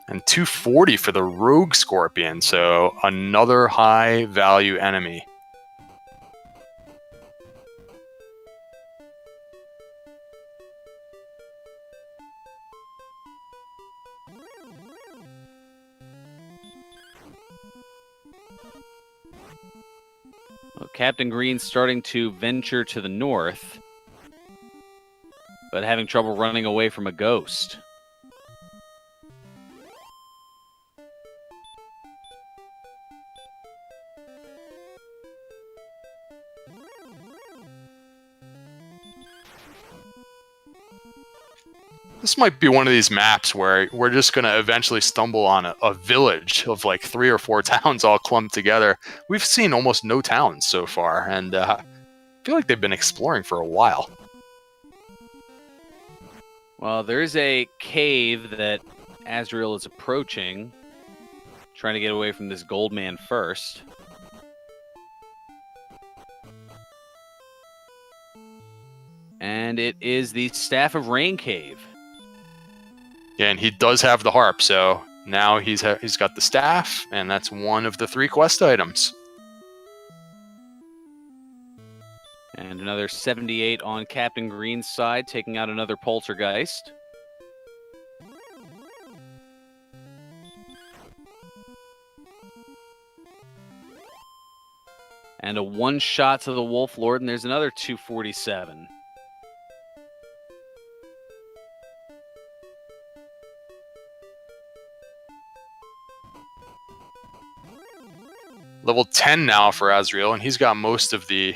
And 240 for the Rogue Scorpion, so another high value enemy. Well, Captain Green's starting to venture to the north, but having trouble running away from a ghost. This might be one of these maps where we're just going to eventually stumble on a village of like 3 or 4 towns all clumped together. We've seen almost no towns so far, and I feel like they've been exploring for a while. Well, there's a cave that Azrael is approaching, trying to get away from this gold man first. And it is the Staff of Rain Cave. Yeah, and he does have the harp, so now he's got the staff, and that's one of the 3 quest items. And another 78 on Captain Green's side, taking out another Poltergeist. And a one-shot to the Wolf Lord, and there's another 247. Level 10 now for Azrael, and he's got most of the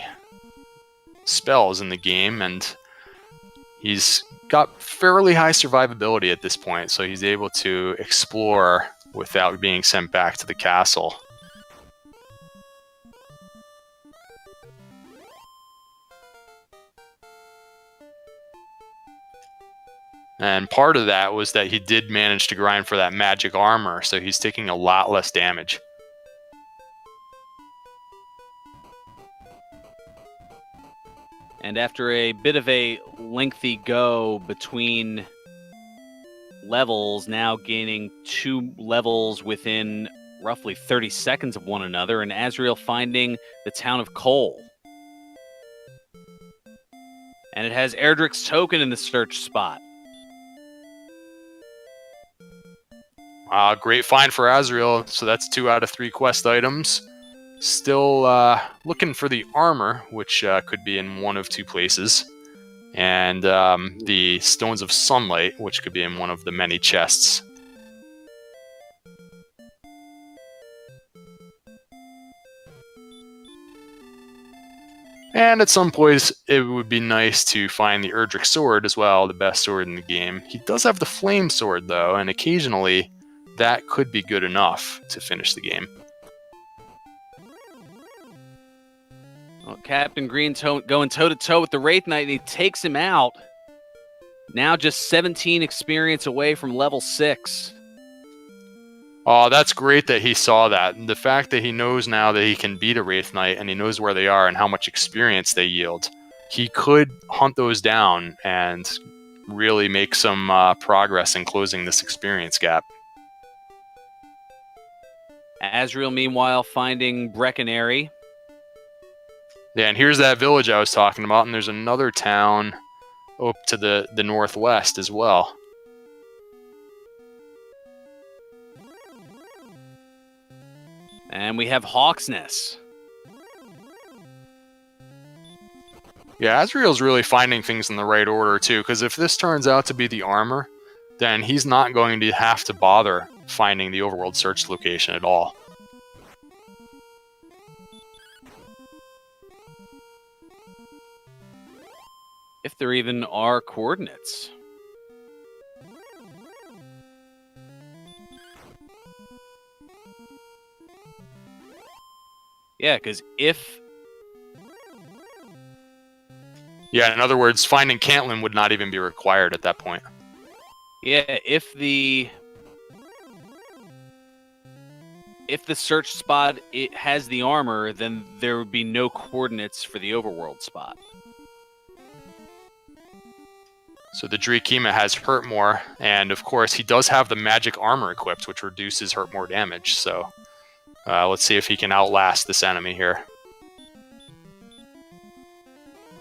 spells in the game, and he's got fairly high survivability at this point, so he's able to explore without being sent back to the castle. And part of that was that he did manage to grind for that magic armor, so he's taking a lot less damage. And after a bit of a lengthy go between levels, now gaining 2 levels within roughly 30 seconds of one another, and Azrael finding the town of Cole. And it has Erdrick's token in the search spot. Great find for Azrael, so that's 2 out of 3 quest items. Still looking for the armor, which could be in one of 2 places, and the Stones of Sunlight, which could be in one of the many chests. And at some point, it would be nice to find the Erdrick sword as well, the best sword in the game. He does have the flame sword, though, and occasionally that could be good enough to finish the game. Well, Captain Green going toe-to-toe with the Wraith Knight, and he takes him out. Now just 17 experience away from level 6. Oh, that's great that he saw that. And the fact that he knows now that he can beat a Wraith Knight, and he knows where they are and how much experience they yield, he could hunt those down and really make some progress in closing this experience gap. Azrael, meanwhile, finding Breckenary. Yeah, and here's that village I was talking about, and there's another town up to the northwest as well. And we have Hawksness. Yeah, Azrael's really finding things in the right order, too, because if this turns out to be the armor, then he's not going to have to bother finding the overworld search location at all. If there even are coordinates. Yeah, because if... Yeah, in other words, finding Cantlin would not even be required at that point. Yeah, if the search spot has the armor, then there would be no coordinates for the overworld spot. So the Drakima has hurt more, and of course he does have the magic armor equipped, which reduces hurt more damage. So let's see if he can outlast this enemy here.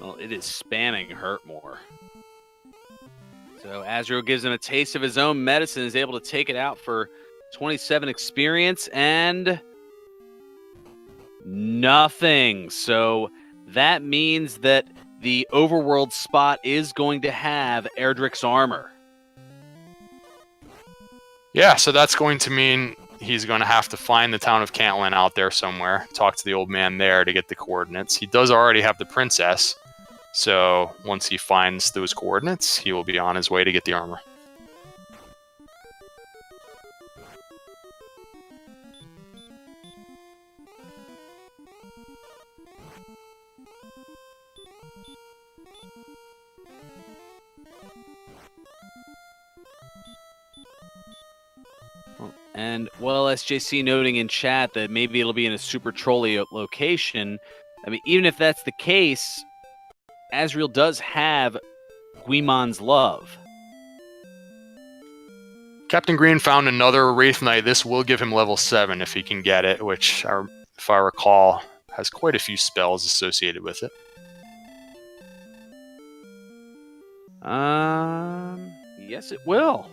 Well, it is spamming hurt more. So Azrael gives him a taste of his own medicine, is able to take it out for 27 experience, and nothing. So that means that the overworld spot is going to have Erdrick's armor. Yeah, so that's going to mean he's going to have to find the town of Cantlin out there somewhere, talk to the old man there to get the coordinates. He does already have the princess, so once he finds those coordinates, he will be on his way to get the armor. And, well, SJC noting in chat that maybe it'll be in a super trolly location. I mean, even if that's the case, Azrael does have Guimon's love. Captain Green found another Wraith Knight. This will give him level 7 if he can get it, which, if I recall, has quite a few spells associated with it. Yes, it will.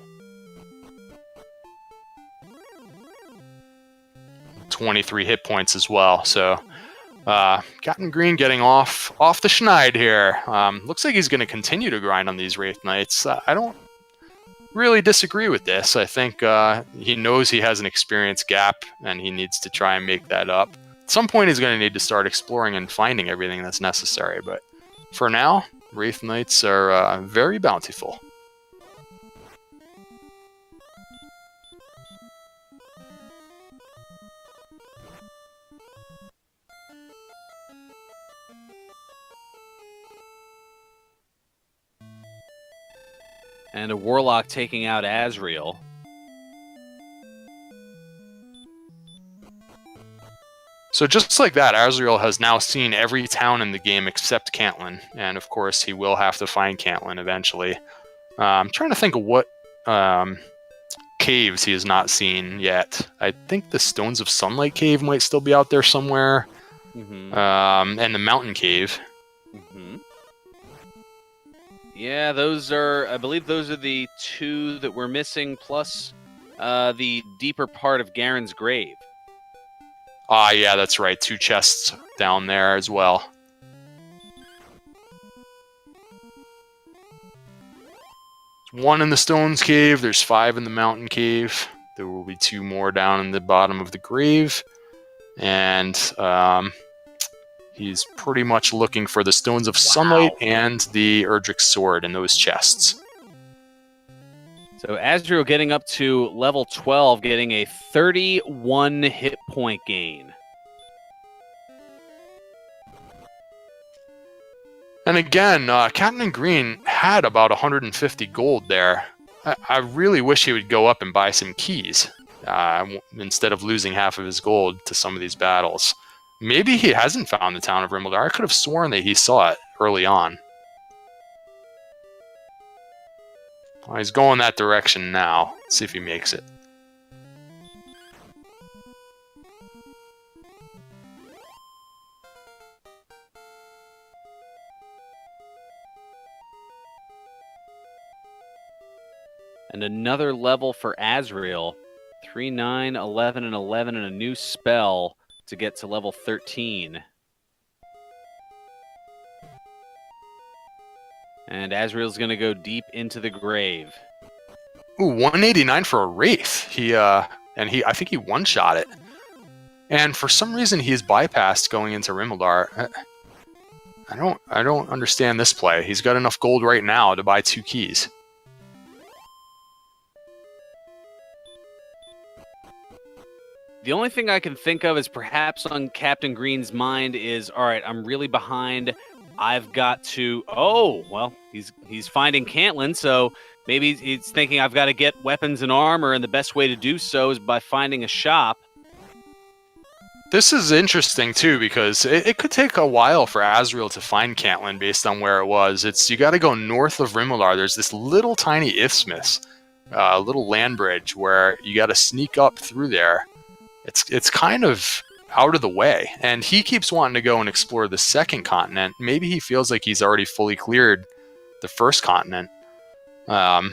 23 hit points as well. So Captain Green getting off the schneid here. Looks like he's going to continue to grind on these Wraith Knights. I don't really disagree with this. I think he knows he has an experience gap, and he needs to try and make that up. At some point, he's going to need to start exploring and finding everything that's necessary. But for now, Wraith Knights are very bountiful. And a Warlock taking out Azrael. So just like that, Azrael has now seen every town in the game except Cantlin. And of course, he will have to find Cantlin eventually. I'm trying to think of what caves he has not seen yet. I think the Stones of Sunlight cave might still be out there somewhere. Mm-hmm. And the Mountain cave. Mm-hmm. Yeah, I believe those are the two that we're missing, plus the deeper part of Garen's grave. Yeah, that's right. 2 chests down there as well. There's 1 in the Stones cave. There's 5 in the Mountain cave. There will be 2 more down in the bottom of the grave. And he's pretty much looking for the Stones of Sunlight and the Erdrick Sword in those chests. So Azrael getting up to level 12, getting a 31 hit point gain. And again, Captain Green had about 150 gold there. I really wish he would go up and buy some keys instead of losing half of his gold to some of these battles. Maybe he hasn't found the town of Rimmildar. I could have sworn that he saw it early on. Well, he's going that direction now. Let's see if he makes it. And another level for Azrael. 3, 9, 11, and 11, and a new spell to get to level 13. And Azrael's going to go deep into the grave. Ooh, 189 for a Wraith. I think he one-shot it. And for some reason, he's bypassed going into Rimmildar. I don't understand this play. He's got enough gold right now to buy 2 keys. The only thing I can think of is perhaps on Captain Green's mind is, all right, I'm really behind. I've got to... Oh, well, he's finding Cantlin, so maybe he's thinking I've got to get weapons and armor, and the best way to do so is by finding a shop. This is interesting, too, because it could take a while for Azrael to find Cantlin based on where it was. You got to go north of Rimmildar. There's this little tiny isthmus, a little land bridge, where you got to sneak up through there. It's kind of out of the way, and he keeps wanting to go and explore the second continent. Maybe he feels like he's already fully cleared the first continent. I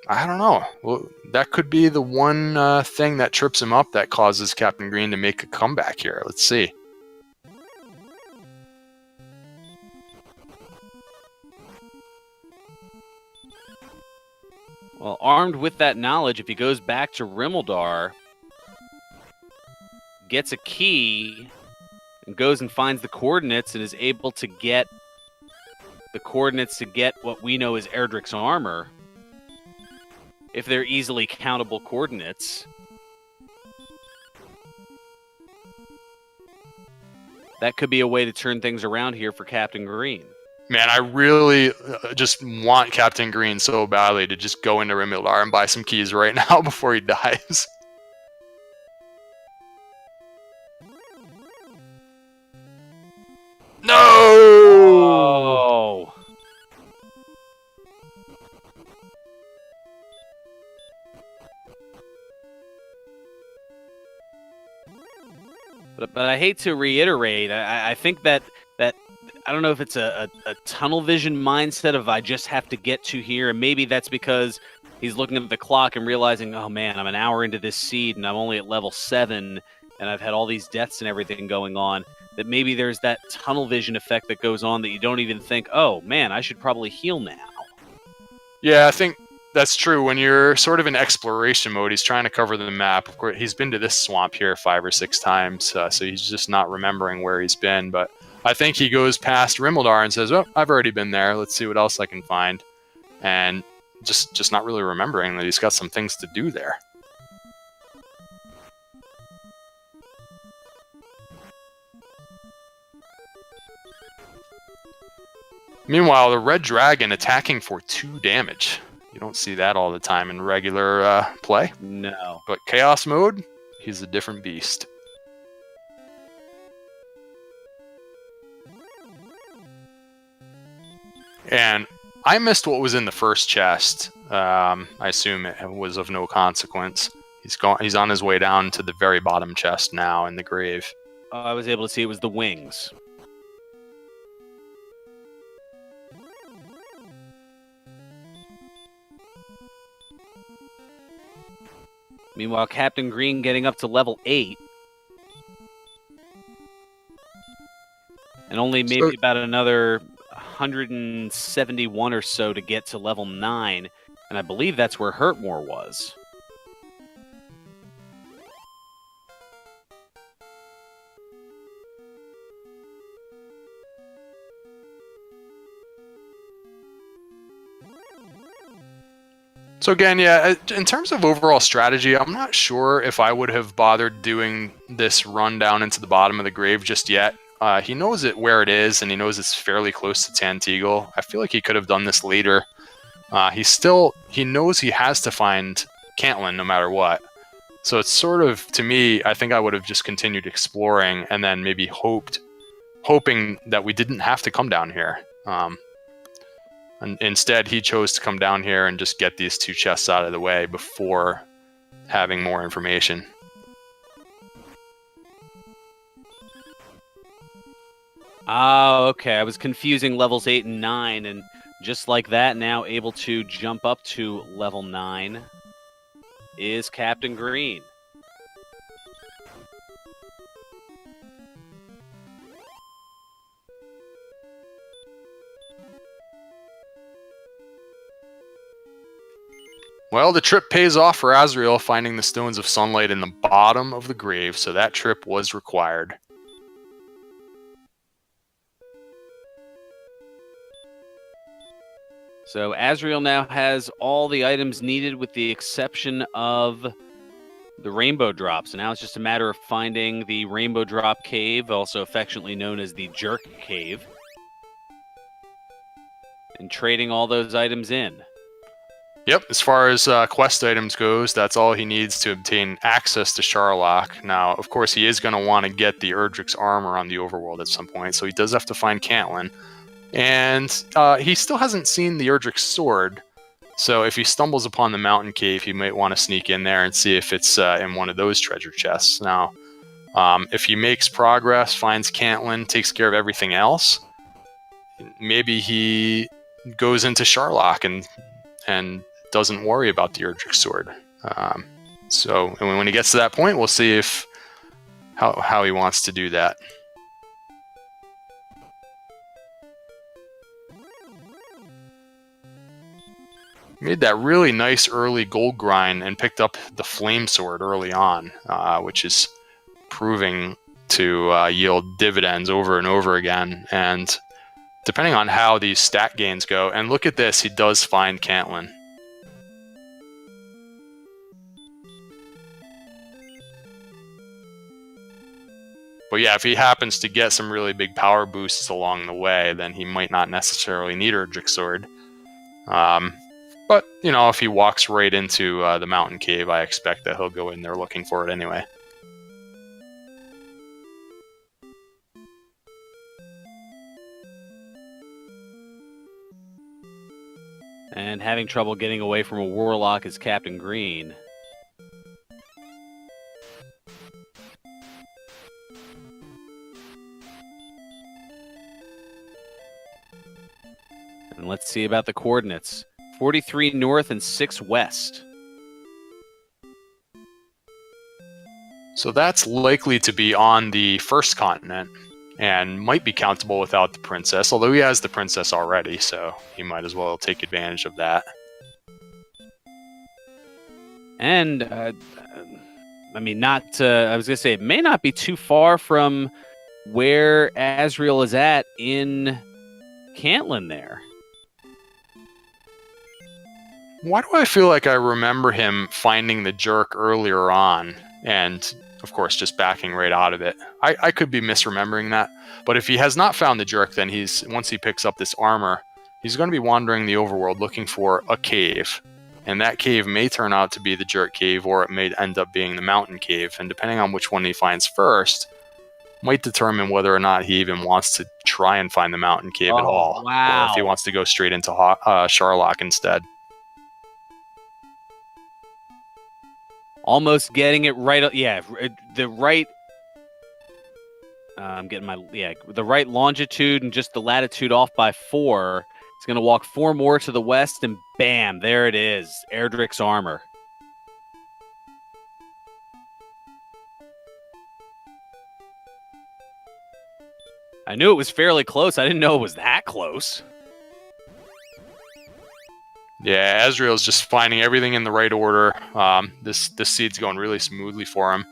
don't know. Well, that could be the one thing that trips him up that causes Captain Green to make a comeback here. Let's see. Well, armed with that knowledge, if he goes back to Rimmildar, gets a key, and goes and finds the coordinates and is able to get the coordinates to get what we know as Erdrick's armor, if they're easily countable coordinates, that could be a way to turn things around here for Captain Green. Man, I really just want Captain Green so badly to just go into Rimmildar and buy some keys right now before he dies. No! Oh! But I hate to reiterate, I think that I don't know if it's a tunnel vision mindset of I just have to get to here, and maybe that's because he's looking at the clock and realizing, oh man, I'm an hour into this seed and I'm only at level 7, and I've had all these deaths and everything going on. That maybe there's that tunnel vision effect that goes on that you don't even think, oh man, I should probably heal now. Yeah, I think that's true. When you're sort of in exploration mode, he's trying to cover the map. Of course, he's been to this swamp here 5 or 6 times, so he's just not remembering where he's been. But I think he goes past Rimmeldar and says, "Oh, I've already been there. Let's see what else I can find," and just not really remembering that he's got some things to do there. Meanwhile, the red dragon attacking for 2 damage. You don't see that all the time in regular play. No. But Chaos mode, he's a different beast. And I missed what was in the first chest. I assume it was of no consequence. He's on his way down to the very bottom chest now in the grave. I was able to see it was the wings. Meanwhile, Captain Green getting up to level 8. And only maybe about another 171 or so to get to level 9. And I believe that's where Hurtmore was. So again, yeah, in terms of overall strategy, I'm not sure if I would have bothered doing this run down into the bottom of the grave just yet. He knows it where it is, and he knows it's fairly close to Tanteagle. I feel like he could have done this later. He knows he has to find Caitlin no matter what. So it's sort of, to me, I think I would have just continued exploring and then maybe hoping that we didn't have to come down here. And instead, he chose to come down here and just get these 2 chests out of the way before having more information. Oh, okay. I was confusing levels 8 and 9, and just like that, now able to jump up to level 9 is Captain Green. Well, the trip pays off for Azrael, finding the Stones of Sunlight in the bottom of the grave, so that trip was required. So Azrael now has all the items needed with the exception of the Rainbow Drop. So now it's just a matter of finding the Rainbow Drop Cave, also affectionately known as the Jerk Cave, and trading all those items in. Yep, as far as quest items goes, that's all he needs to obtain access to Sharlock. Now, of course, he is going to want to get the Erdrick's armor on the overworld at some point, so he does have to find Caitlin. And he still hasn't seen the Erdrick's sword, so if he stumbles upon the mountain cave, he might want to sneak in there and see if it's in one of those treasure chests. Now, if he makes progress, finds Caitlin, takes care of everything else, maybe he goes into Sharlock and doesn't worry about the Erdrick sword. So when he gets to that point, we'll see how he wants to do that. Made that really nice early gold grind and picked up the flame sword early on, which is proving to yield dividends over and over again. And depending on how these stat gains go, and look at this, he does find Caitlin. But yeah, if he happens to get some really big power boosts along the way, then he might not necessarily need Erdrick sword. But, you know, if he walks right into the mountain cave, I expect that he'll go in there looking for it anyway. And having trouble getting away from a warlock is Captain Green. let's see about the coordinates. 43 north and 6 west. So that's likely to be on the first continent and might be countable without the princess, although he has the princess already, so he might as well take advantage of that. And, I mean, I was going to say, it may not be too far from where Azrael is at in Cantlin there. Why do I feel like I remember him finding the jerk earlier on and, of course, just backing right out of it? I could be misremembering that. But if he has not found the jerk, then once he picks up this armor, he's going to be wandering the overworld looking for a cave. And that cave may turn out to be the jerk cave, or it may end up being the mountain cave. And depending on which one he finds first, might determine whether or not he even wants to try and find the mountain cave at all. Wow. Or if he wants to go straight into Sharlock instead. Almost getting it right. Yeah, the right. I'm getting the right longitude and just the latitude off by 4. It's going to walk 4 more to the west, and bam, there it is. Erdrick's armor. I knew it was fairly close. I didn't know it was that close. Yeah, Azrael's just finding everything in the right order. This seed's going really smoothly for him.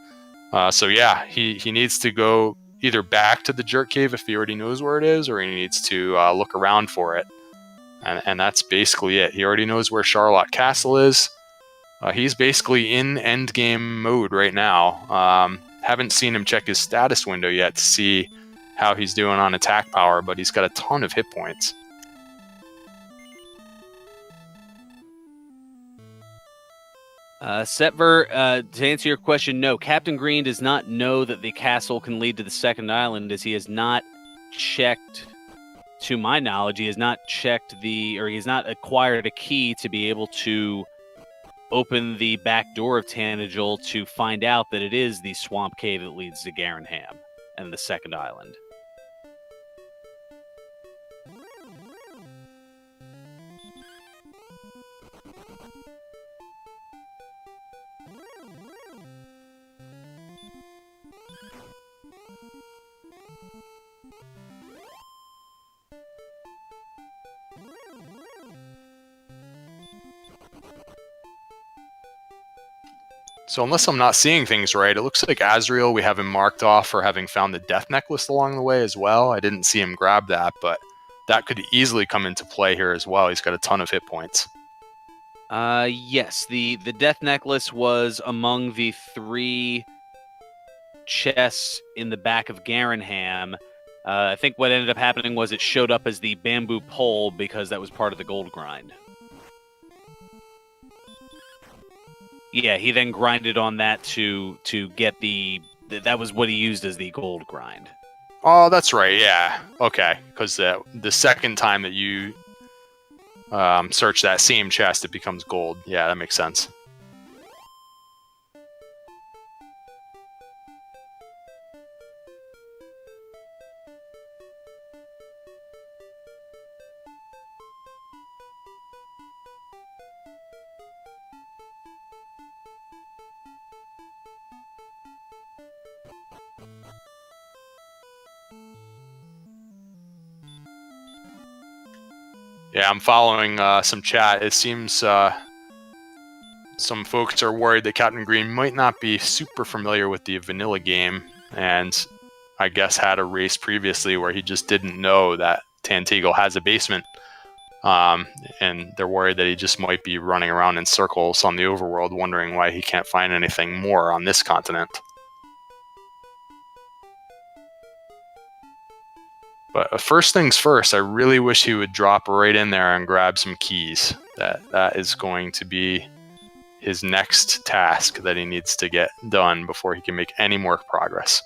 So yeah, he needs to go either back to the jerk cave if he already knows where it is, or he needs to look around for it. And that's basically it. He already knows where Sharlock Castle is. He's basically in endgame mode right now. Haven't seen him check his status window yet to see how he's doing on attack power, but he's got a ton of hit points. Setver, to answer your question, no. Captain Green does not know that the castle can lead to the second island, as he has not checked, to my knowledge, he has not acquired a key to be able to open the back door of Tanagel to find out that it is the swamp cave that leads to Garenham and the second island. So unless I'm not seeing things right, it looks like Azrael, we have him marked off for having found the death necklace along the way as well. I didn't see him grab that, but that could easily come into play here as well. He's got a ton of hit points. Yes, the death necklace was among the 3 chests in the back of Garenham. I think what ended up happening was it showed up as the bamboo pole because that was part of the gold grind. Yeah, he then grinded on that to get that was what he used as the gold grind. Oh, that's right, yeah. Okay, because the second time that you search that same chest, it becomes gold. Yeah, that makes sense. Yeah, I'm following some chat. It seems some folks are worried that Captain Green might not be super familiar with the vanilla game, and I guess had a race previously where he just didn't know that Tantegel has a basement, and they're worried that he just might be running around in circles on the overworld, wondering why he can't find anything more on this continent. But first things first, I really wish he would drop right in there and grab some keys. That is going to be his next task that he needs to get done before he can make any more progress.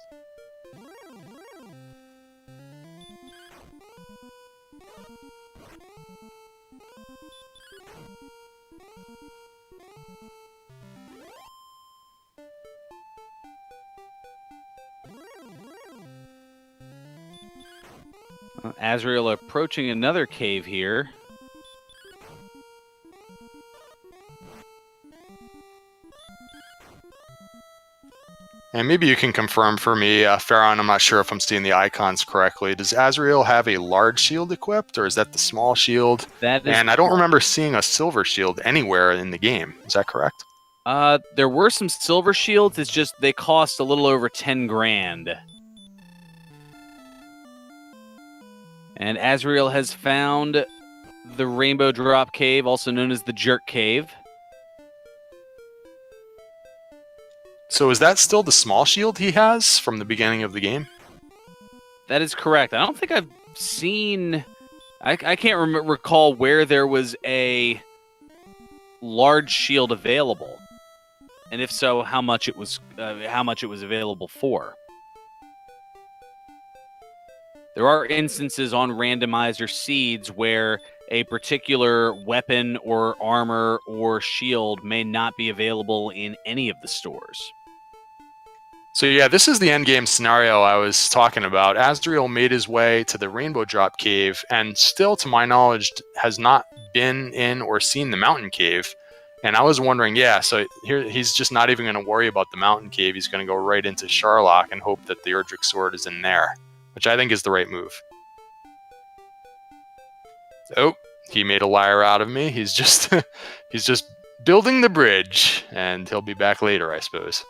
Azrael approaching another cave here. And maybe you can confirm for me, Farron, I'm not sure if I'm seeing the icons correctly. Does Azrael have a large shield equipped, or is that the small shield? That is And I don't correct. remember seeing a silver shield anywhere in the game. Is that correct? There were some silver shields. It's just they cost a little over 10 grand. And Azrael has found the Rainbow Drop Cave, also known as the Jerk Cave. So is that still the small shield he has from the beginning of the game? That is correct. I don't think I've seen... I can't recall where there was a large shield available. And if so, how much it was available for. There are instances on Randomizer seeds where a particular weapon or armor or shield may not be available in any of the stores. So yeah, this is the end game scenario I was talking about. Azrael made his way to the Rainbow Drop Cave, and still, to my knowledge, has not been in or seen the Mountain Cave. And I was wondering, yeah, so here he's just not even going to worry about the Mountain Cave. He's going to go right into Sharlock and hope that the Erdrick Sword is in there, which I think is the right move. Oh, he made a liar out of me. He's just he's just building the bridge, and he'll be back later, I suppose.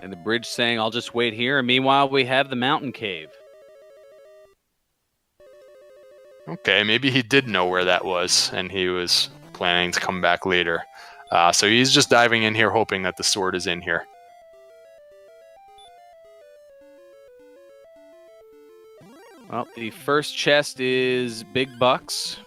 And the bridge saying, I'll just wait here. And meanwhile, we have the Mountain Cave. Okay, maybe he did know where that was, and he was planning to come back later. So he's just diving in here, hoping that the sword is in here. Well, the first chest is big bucks.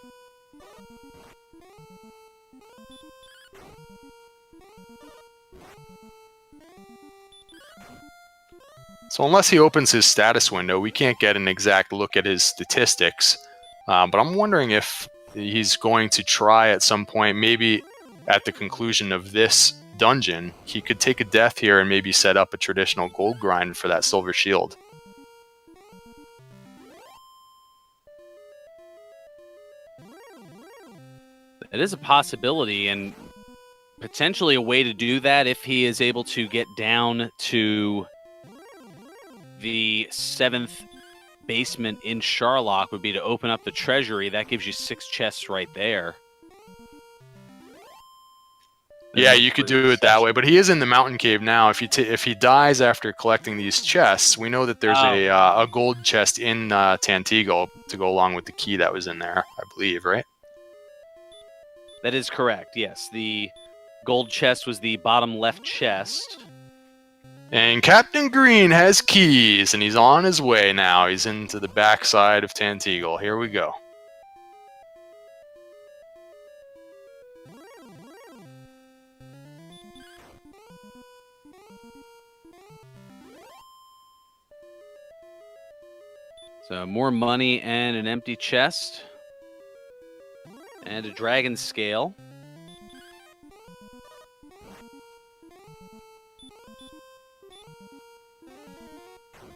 So unless he opens his status window, we can't get an exact look at his statistics. But I'm wondering if he's going to try at some point, maybe at the conclusion of this dungeon, he could take a death here and maybe set up a traditional gold grind for that silver shield. It is a possibility, and potentially a way to do that if he is able to get down to the 7th basement in Sharlock would be to open up the treasury. That gives you 6 chests right there. Yeah, you could do it that way, but he is in the Mountain Cave now. If he dies after collecting these chests, we know that there's a gold chest in Tantegel to go along with the key that was in there, I believe, right? That is correct, yes. The gold chest was the bottom left chest. And Captain Green has keys, and he's on his way now. He's into the backside of Tantegel. Here we go. So more money and an empty chest. And a dragon scale.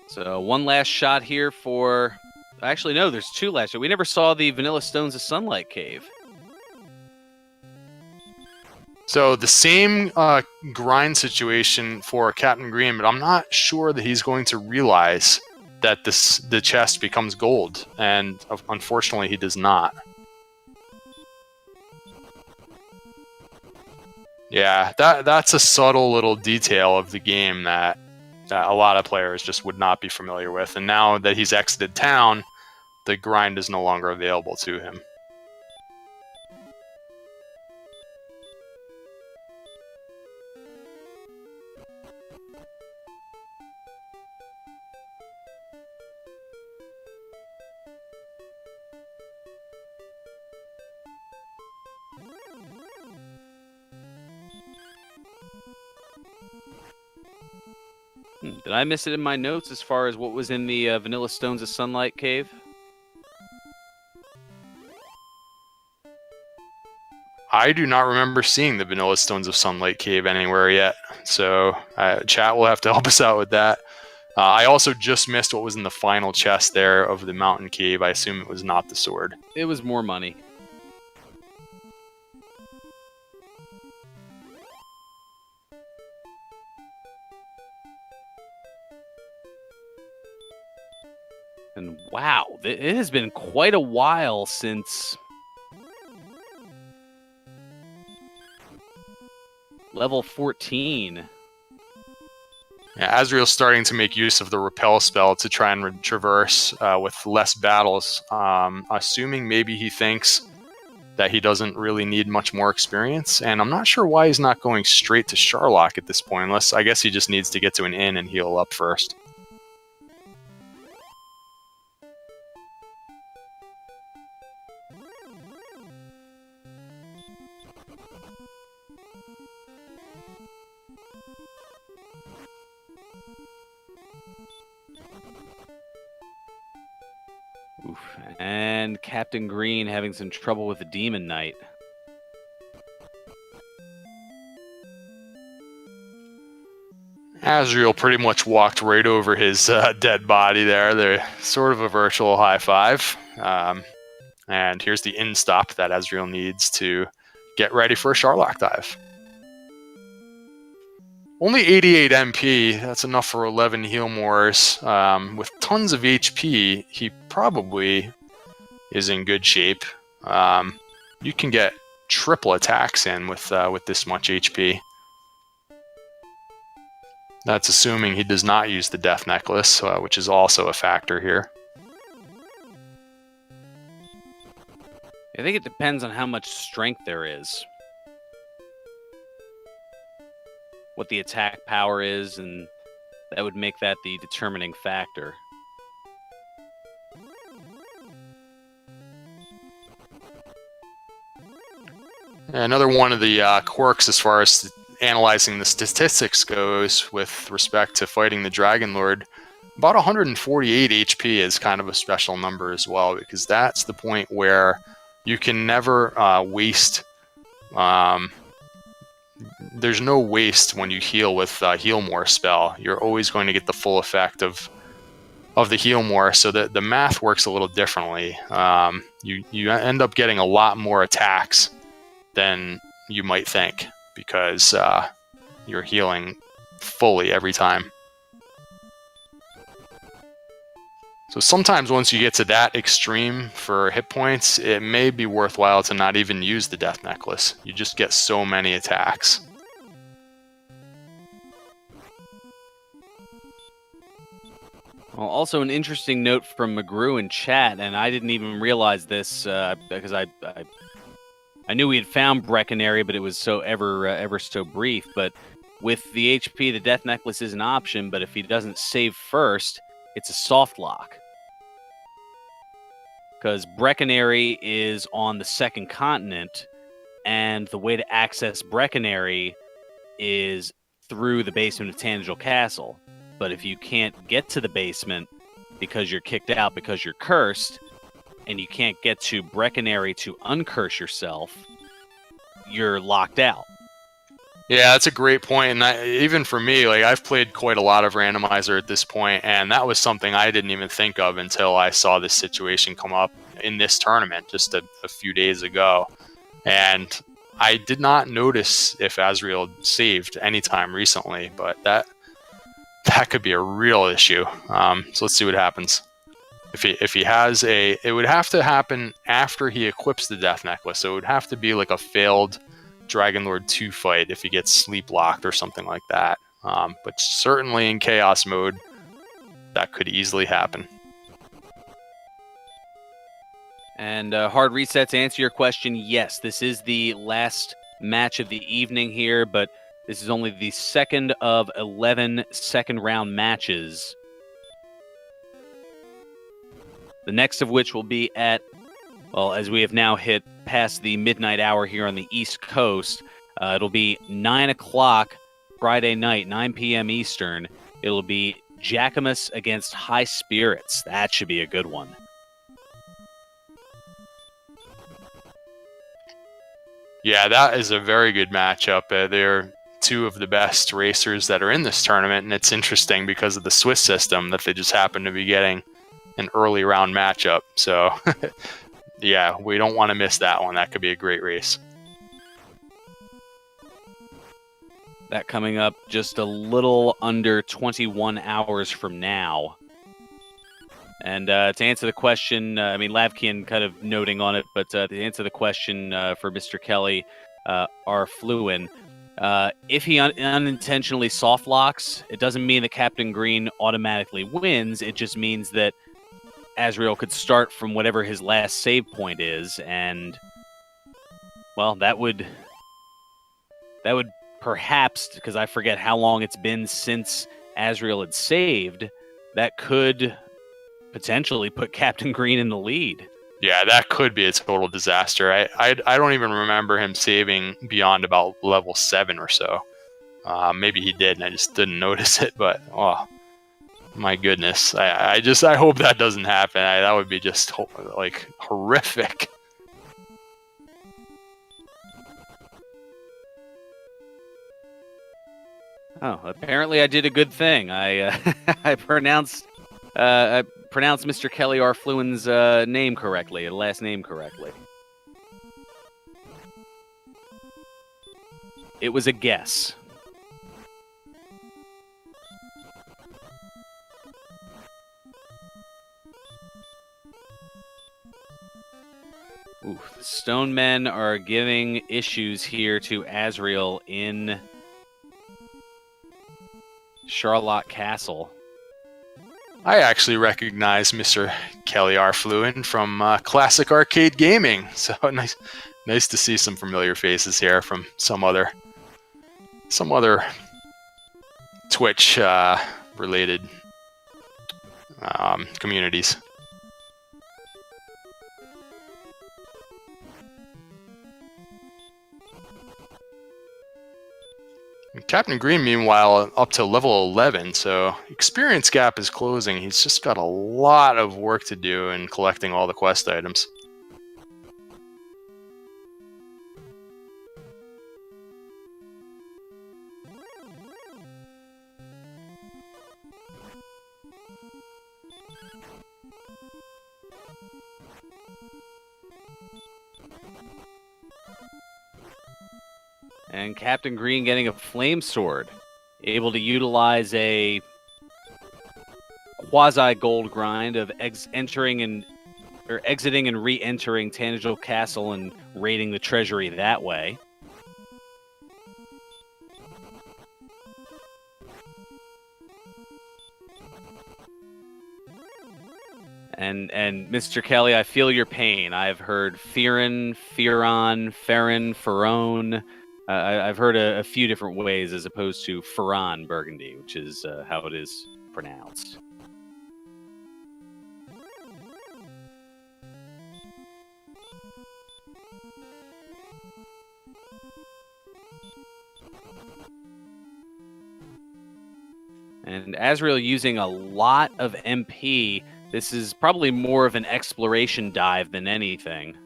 So one last shot here for... Actually, no, there's 2 last shots. We never saw the Vanilla Stones of Sunlight Cave. So the same grind situation for Captain Green, but I'm not sure that he's going to realize that the chest becomes gold, and unfortunately he does not. Yeah, that's a subtle little detail of the game that a lot of players just would not be familiar with, and now that he's exited town, the grind is no longer available to him. Did I miss it in my notes as far as what was in the Vanilla Stones of Sunlight Cave? I do not remember seeing the Vanilla Stones of Sunlight Cave anywhere yet, so chat will have to help us out with that. I also just missed what was in the final chest there of the Mountain Cave. I assume it was not the sword. It was more money. And wow, it has been quite a while since level 14. Yeah, Azrael's starting to make use of the repel spell to try and traverse with less battles, assuming maybe he thinks that he doesn't really need much more experience. And I'm not sure why he's not going straight to Sharlock at this point, unless I guess he just needs to get to an inn and heal up first. Oof. And Captain Green having some trouble with the Demon Knight. Azrael pretty much walked right over his dead body there. They're sort of a virtual high five. And here's the inn stop that Azrael needs to get ready for a Sharlock dive. Only 88 MP, that's enough for 11 heal mores. With tons of HP, he probably is in good shape. You can get triple attacks in with this much HP. That's assuming he does not use the Death Necklace, which is also a factor here. I think it depends on how much strength there is. What the attack power is, and that would make that the determining factor. Another one of the quirks as far as analyzing the statistics goes with respect to fighting the Dragon Lord, about 148 HP is kind of a special number as well, because that's the point where you can never waste. There's no waste when you heal with Heal More spell. You're always going to get the full effect of the Heal More, so that the math works a little differently. You end up getting a lot more attacks than you might think, because you're healing fully every time. So sometimes once you get to that extreme for hit points, it may be worthwhile to not even use the Death Necklace. You just get so many attacks. Well, also an interesting note from McGrew in chat, and I didn't even realize this because I knew we had found Brecconary, but it was so ever so brief. But with the HP, the Death Necklace is an option, but if he doesn't save first, it's a soft lock. Because Brecconary is on the second continent, and the way to access Brecconary is through the basement of Tangential Castle. But if you can't get to the basement because you're kicked out because you're cursed, and you can't get to Brecconary to uncurse yourself, you're locked out. Yeah, that's a great point. And even for me, like, I've played quite a lot of Randomizer at this point, and that was something I didn't even think of until I saw this situation come up in this tournament just a few days ago. And I did not notice if Azrael saved anytime recently, but that could be a real issue. So let's see what happens. If he has it would have to happen after he equips the Death Necklace. So it would have to be like a failed Dragon Lord 2 fight if he gets sleep locked or something like that. But certainly in Chaos mode, that could easily happen. And Hard Reset, to answer your question, yes, this is the last match of the evening here, but this is only the second of 11 second-round matches. The next of which will be at, well, as we have now hit past the midnight hour here on the East Coast, it'll be 9 o'clock Friday night, 9 p.m. Eastern. It'll be Jacquemus against High Spirits. That should be a good one. Yeah, that is a very good matchup. They're two of the best racers that are in this tournament, and it's interesting because of the Swiss system that they just happen to be getting an early round matchup. So, yeah, we don't want to miss that one. That could be a great race. That coming up just a little under 21 hours from now. And to answer the question, I mean, Lavkian kind of noting on it, but to answer the question for Mr. Kelly, R. Fluin, if he unintentionally soft locks, it doesn't mean that Captain Green automatically wins. It just means that Azrael could start from whatever his last save point is, and well, that would perhaps, because I forget how long it's been since Azrael had saved, that could potentially put Captain Green in the lead. Yeah, that could be a total disaster. I don't even remember him saving beyond about level 7 or so. Maybe he did, and I just didn't notice it. But oh my goodness, I hope that doesn't happen. That would be just like horrific. Oh, apparently I did a good thing. I I pronounced Mr. Kelly R. Fluin's name correctly, last name correctly. It was a guess. Ooh, the Stone Men are giving issues here to Azrael in Charlotte Castle. I actually recognize Mr. Kelly R. Fluin from classic arcade gaming. So nice to see some familiar faces here from some other Twitch related communities. Captain Green, meanwhile, up to level 11, so experience gap is closing. He's just got a lot of work to do in collecting all the quest items. And Captain Green getting a flame sword, able to utilize a quasi gold grind of exiting and re-entering Tangible Castle and raiding the treasury that way. And Mr. Kelly, I feel your pain. I've heard Fearon, Fearon, Ferron, Ferone. I've heard a few different ways as opposed to Ferron Burgundy, which is how it is pronounced. And Azrael using a lot of MP. This is probably more of an exploration dive than anything.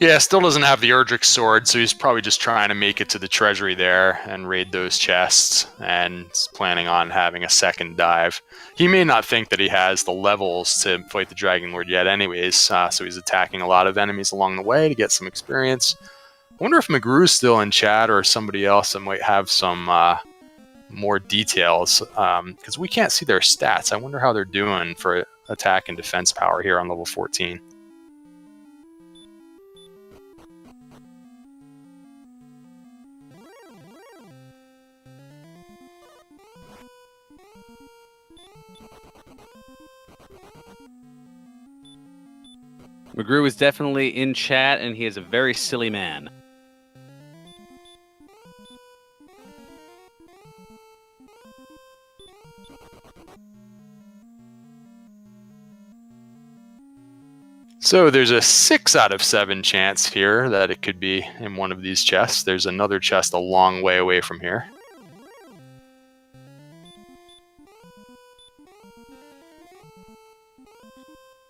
Yeah, still doesn't have the Erdrick sword, so he's probably just trying to make it to the treasury there and raid those chests, and is planning on having a second dive. He may not think that he has the levels to fight the Dragon Lord yet anyways, so he's attacking a lot of enemies along the way to get some experience. I wonder if McGrew's still in chat or somebody else that might have some more details, because we can't see their stats. I wonder how they're doing for attack and defense power here on level 14. McGrew is definitely in chat, and he is a very silly man. So there's a 6 out of 7 chance here that it could be in one of these chests. There's another chest a long way away from here.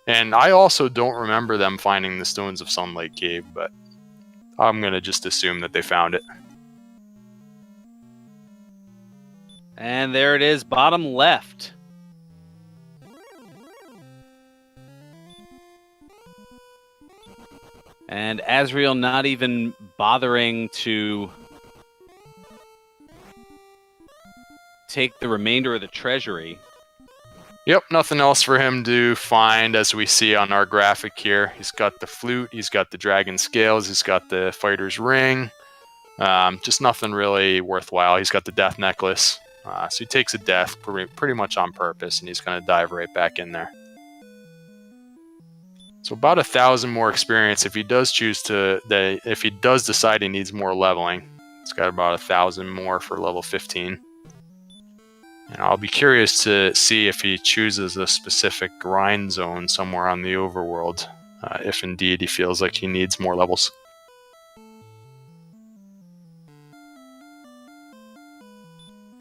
And I also don't remember them finding the Stones of Sunlight Cave, but I'm going to just assume that they found it. And there it is, bottom left. And Azrael not even bothering to take the remainder of the treasury. Yep, nothing else for him to find as we see on our graphic here. He's got the flute, he's got the dragon scales, he's got the fighter's ring. Just nothing really worthwhile. He's got the death necklace. So he takes a death pretty much on purpose, and he's going to dive right back in there. So about 1,000 more experience if he does if he does decide he needs more leveling. It's got about 1,000 more for level 15. And I'll be curious to see if he chooses a specific grind zone somewhere on the overworld, if indeed he feels like he needs more levels.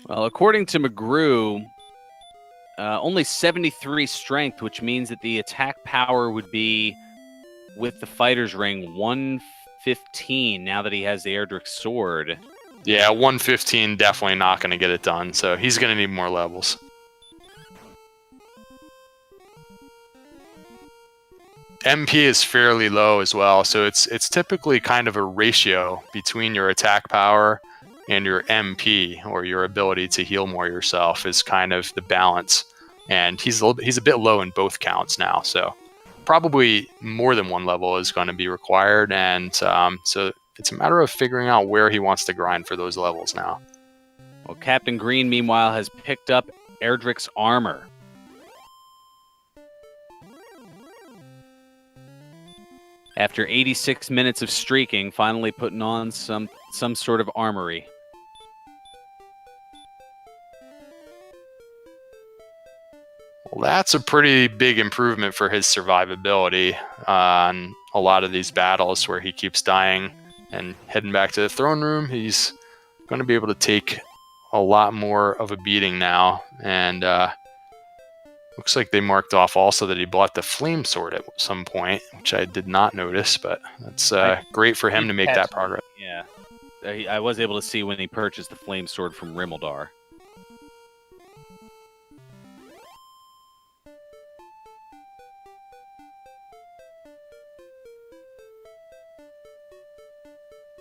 Well, according to McGrew, only 73 strength, which means that the attack power would be, with the fighter's ring, 115 now that he has the Erdrick's sword. Yeah, 115 definitely not going to get it done, so he's going to need more levels. MP is fairly low as well, so it's typically kind of a ratio between your attack power and your MP, or your ability to heal more yourself, is kind of the balance. And he's a bit low in both counts now, so probably more than one level is going to be required, and so it's a matter of figuring out where he wants to grind for those levels now. Well, Captain Green, meanwhile, has picked up Erdrick's armor. After 86 minutes of streaking, finally putting on some sort of armory. Well, that's a pretty big improvement for his survivability on a lot of these battles where he keeps dying and heading back to the throne room. He's going to be able to take a lot more of a beating now, and looks like they marked off also that he bought the flame sword at some point, which I did not notice, but that's great for him to make that progress. Yeah, I was able to see when he purchased the flame sword from Rimeldar.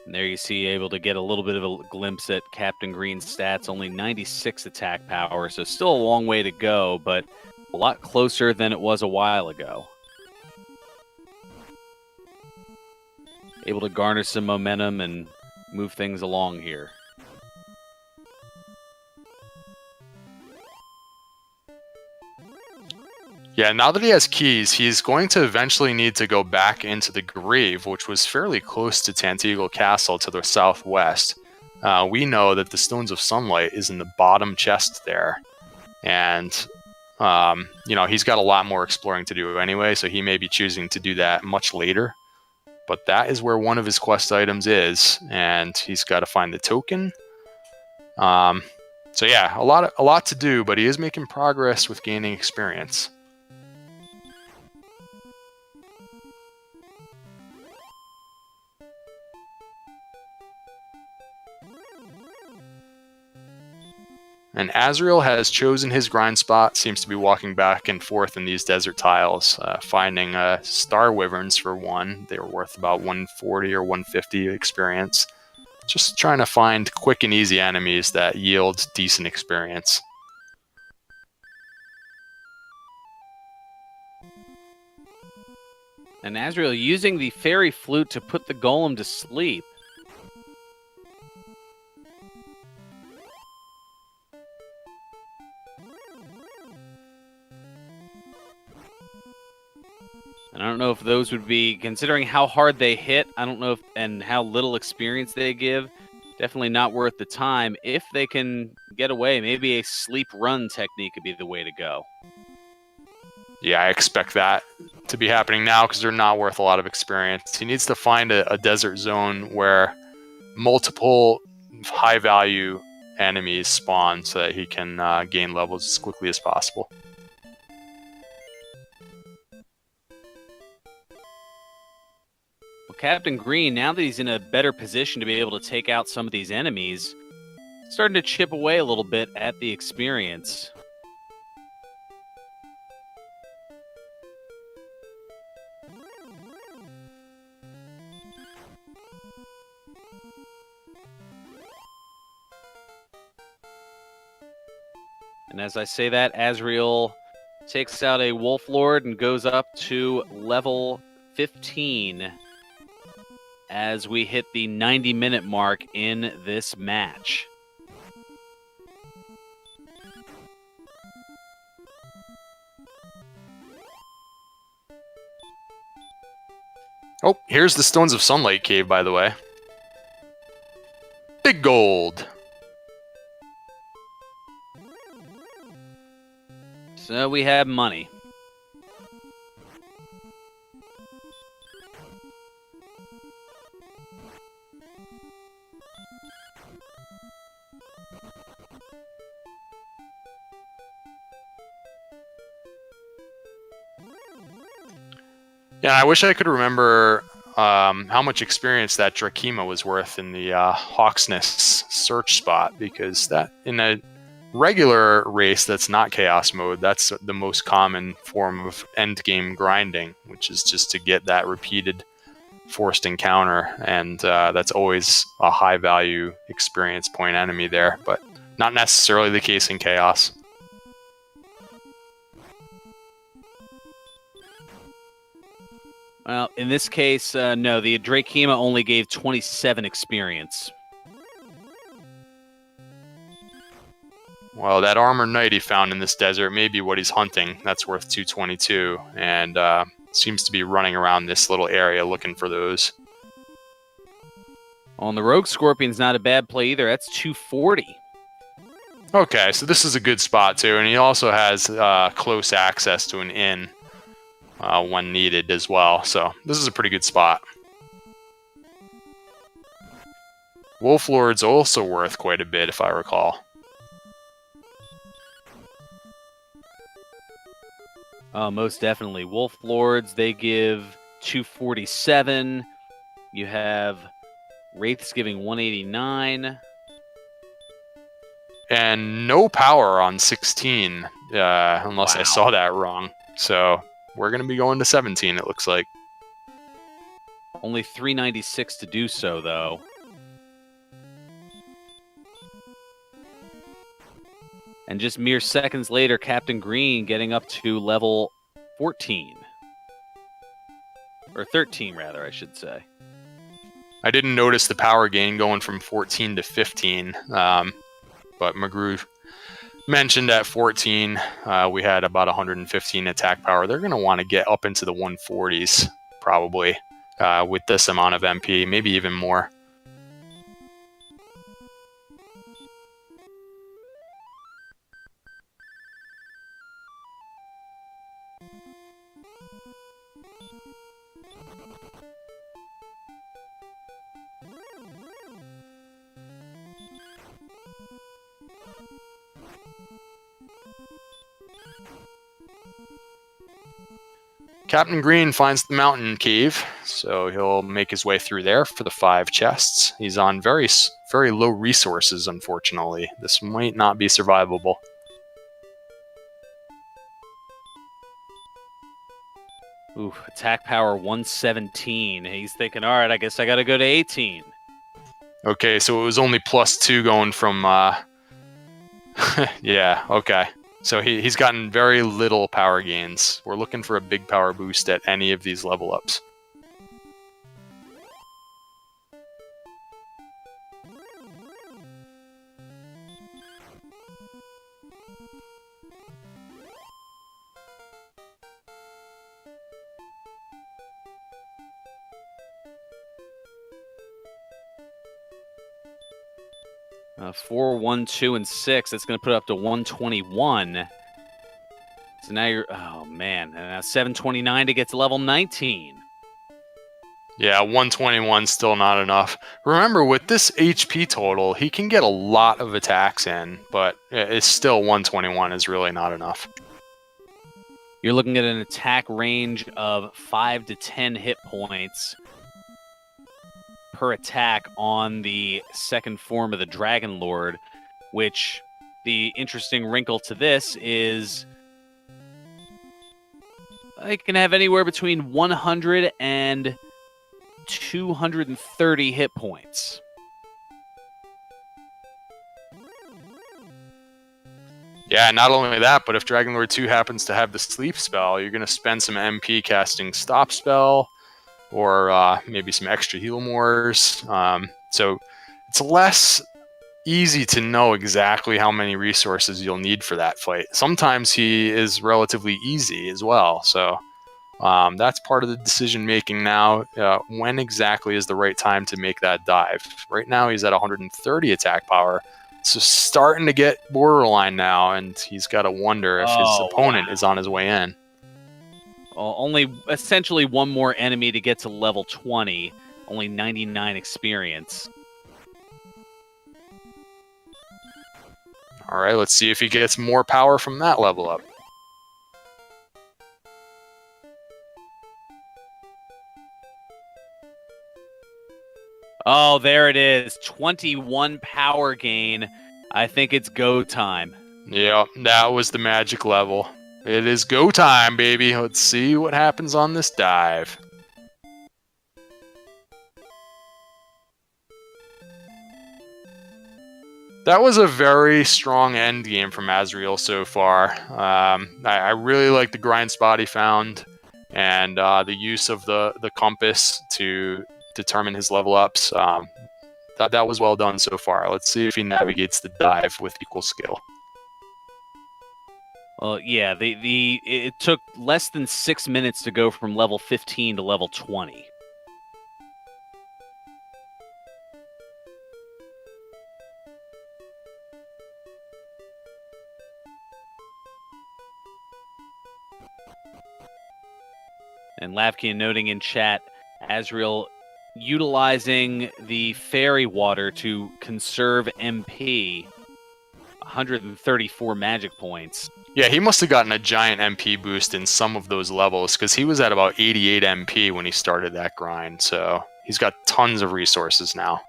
And there you see, able to get a little bit of a glimpse at Captain Green's stats. Only 96 attack power, so still a long way to go, but a lot closer than it was a while ago. Able to garner some momentum and move things along here. Yeah, now that he has keys, he's going to eventually need to go back into the grave, which was fairly close to Tantegel Castle to the southwest. We know that the Stones of Sunlight is in the bottom chest there. And, he's got a lot more exploring to do anyway, so he may be choosing to do that much later. But that is where one of his quest items is, and he's got to find the token. So yeah, a lot to do, but he is making progress with gaining experience. And Azrael has chosen his grind spot, seems to be walking back and forth in these desert tiles, finding star wyverns for one. They were worth about 140 or 150 experience. Just trying to find quick and easy enemies that yield decent experience. And Azrael using the fairy flute to put the golem to sleep. And I don't know if those would be, considering how hard they hit, I don't know if, and how little experience they give, definitely not worth the time. If they can get away, maybe a sleep run technique could be the way to go. Yeah, I expect that to be happening now because they're not worth a lot of experience. He needs to find a desert zone where multiple high-value enemies spawn so that he can gain levels as quickly as possible. Captain Green, now that he's in a better position to be able to take out some of these enemies, starting to chip away a little bit at the experience. And as I say that, Azrael takes out a Wolf Lord and goes up to level 15 as we hit the 90-minute mark in this match. Oh, here's the Stones of Sunlight cave, by the way. Big gold. So we have money. Yeah, I wish I could remember how much experience that Drakima was worth in the Hawksness search spot, because that in a regular race that's not chaos mode, that's the most common form of end game grinding, which is just to get that repeated forced encounter, and that's always a high value experience point enemy there, but not necessarily the case in chaos. Well, in this case, no, the Drakima only gave 27 experience. Well, that Armored Knight he found in this desert may be what he's hunting. That's worth 222, and seems to be running around this little area looking for those. On the Rogue Scorpion's not a bad play either. That's 240. Okay, so this is a good spot too, and he also has close access to an inn when needed as well. So this is a pretty good spot. Wolf Lord's also worth quite a bit, if I recall. Most definitely. Wolf Lords, they give 247. You have Wraiths giving 189. And no power on 16, unless I saw that wrong. So we're going to be going to 17, it looks like. Only 396 to do so, though. And just mere seconds later, Captain Green getting up to level 14. Or 13, rather, I should say. I didn't notice the power gain going from 14 to 15, but McGrew mentioned at 14 we had about 115 attack power. They're going to want to get up into the 140s, probably, with this amount of MP, maybe even more. Captain Green finds the mountain cave, so he'll make his way through there for the 5 chests. He's on very low resources, unfortunately. This might not be survivable. Ooh, attack power 117. He's thinking, all right, I guess I got to go to 18. Okay, so it was only +2 going from... yeah, okay. So he's gotten very little power gains. We're looking for a big power boost at any of these level ups. 4, 1, 2, and 6. That's going to put it up to 121. So now you're... Oh, man. And now 729 to get to level 19. Yeah, 121 still not enough. Remember, with this HP total, he can get a lot of attacks in, but it's still 121 is really not enough. You're looking at an attack range of 5 to 10 hit points per attack on the second form of the Dragon Lord, which the interesting wrinkle to this is it can have anywhere between 100 and 230 hit points. Yeah, not only that, but if Dragon Lord 2 happens to have the sleep spell, you're going to spend some MP casting Stop Spell, or maybe some extra heal mores. So it's less easy to know exactly how many resources you'll need for that fight. Sometimes he is relatively easy as well, so that's part of the decision making now. When exactly is the right time to make that dive? Right now he's at 130 attack power, so starting to get borderline now, and he's got to wonder if his opponent is on his way in. Only essentially one more enemy to get to level 20, only 99 experience. All right, let's see if he gets more power from that level up. Oh, there it is. 21 power gain. I think it's go time. Yeah, that was the magic level. It is go time, baby. Let's see what happens on this dive. That was a very strong end game from Azrael so far. I really like the grind spot he found, and the use of the compass to determine his level ups. That was well done so far. Let's see if he navigates the dive with equal skill. Well, yeah, it took less than 6 minutes to go from level 15 to level 20. And Lavkian noting in chat, Azrael utilizing the fairy water to conserve MP, 134 magic points. Yeah, he must have gotten a giant MP boost in some of those levels, because he was at about 88 MP when he started that grind, so he's got tons of resources now.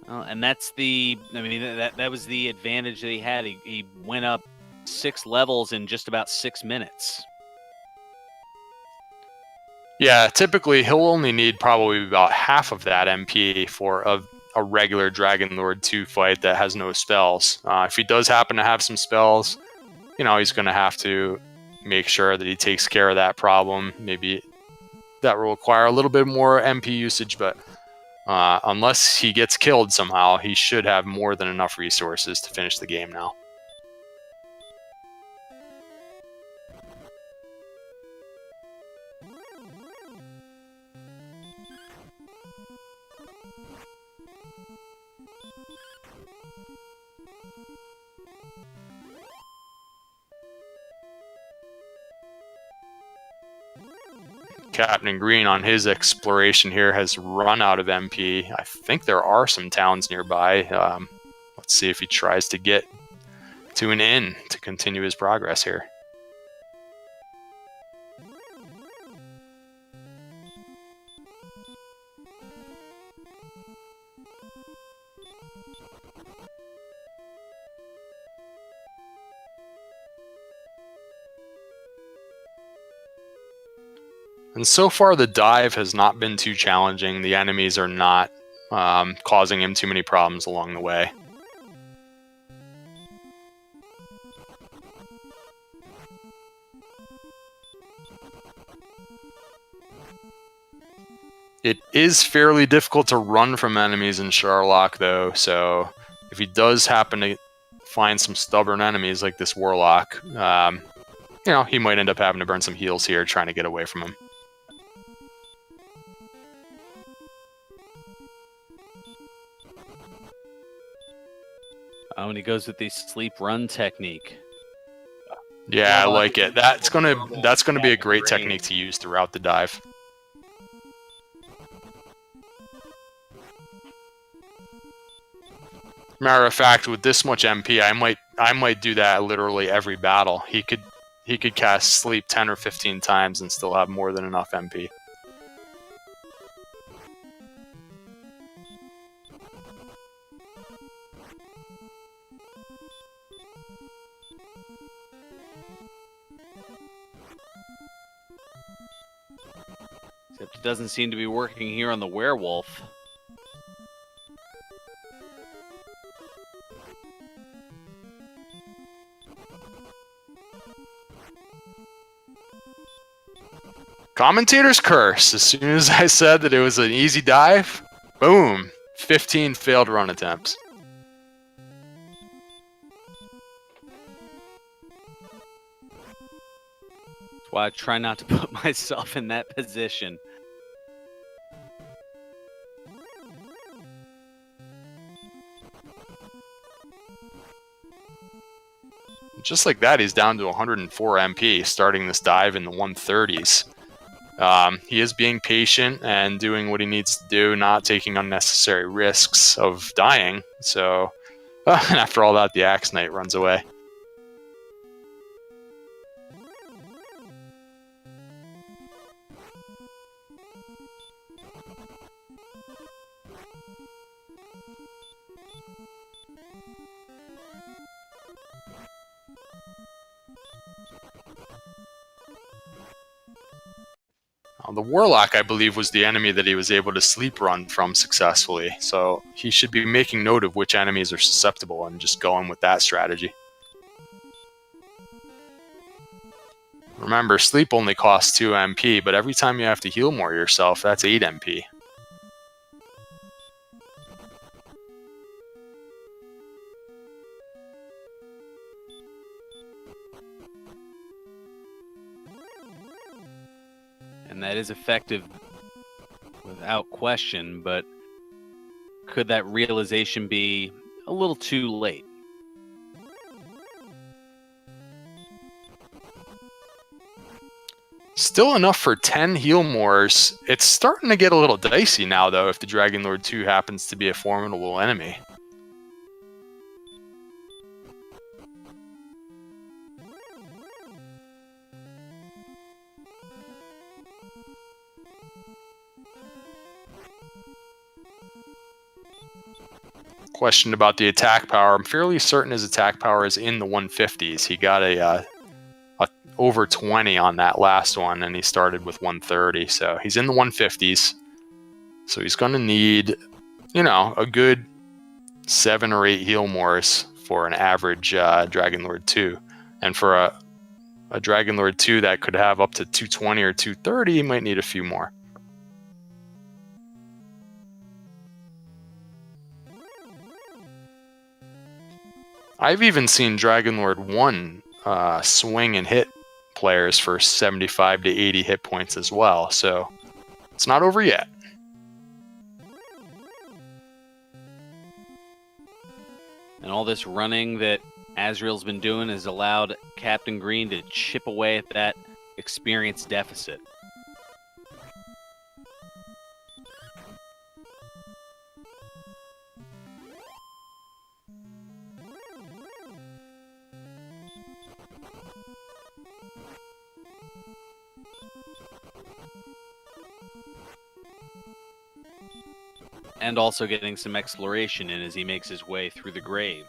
Well, and that's that was the advantage that he had. He went up 6 levels in just about 6 minutes. Yeah, typically he'll only need probably about half of that MP for a regular Dragon Lord 2 fight that has no spells. If he does happen to have some spells, he's going to have to make sure that he takes care of that problem. Maybe that will require a little bit more MP usage, but unless he gets killed somehow, he should have more than enough resources to finish the game now. Captain Green on his exploration here has run out of MP. I think there are some towns nearby. Let's see if he tries to get to an inn to continue his progress here. And so far, the dive has not been too challenging. The enemies are not causing him too many problems along the way. It is fairly difficult to run from enemies in Sherlock, though, so if he does happen to find some stubborn enemies like this Warlock, he might end up having to burn some heals here trying to get away from him. Oh, and he goes with the sleep run technique. Yeah, I like it. That's gonna be a great technique to use throughout the dive. Matter of fact, with this much MP, I might do that literally every battle. He could cast sleep 10 or 15 times and still have more than enough MP. Except it doesn't seem to be working here on the werewolf. Commentator's curse. As soon as I said that it was an easy dive, boom, 15 failed run attempts. That's why I try not to put myself in that position. Just like that, he's down to 104 MP, starting this dive in the 130s. He is being patient and doing what he needs to do, not taking unnecessary risks of dying. So, and after all that, the Axe Knight runs away. The Warlock, I believe, was the enemy that he was able to sleep run from successfully. So he should be making note of which enemies are susceptible and just going with that strategy. Remember, sleep only costs 2 MP, but every time you have to heal more yourself, that's 8 MP. And that is effective without question, but could that realization be a little too late? Still enough for 10 heal mores. It's starting to get a little dicey now, though, if the Dragon Lord 2 happens to be a formidable enemy. Question about the attack power. I'm fairly certain his attack power is in the 150s. He got a over 20 on that last one, and he started with 130. So he's in the 150s. So he's going to need, you know, a good 7 or 8 heal mores for an average Dragon Lord 2. And for a Dragon Lord 2 that could have up to 220 or 230, he might need a few more. I've even seen Dragon Lord 1 swing and hit players for 75 to 80 hit points as well, so it's not over yet. And all this running that Azrael's been doing has allowed Captain Green to chip away at that experience deficit. And also getting some exploration in as he makes his way through the grave.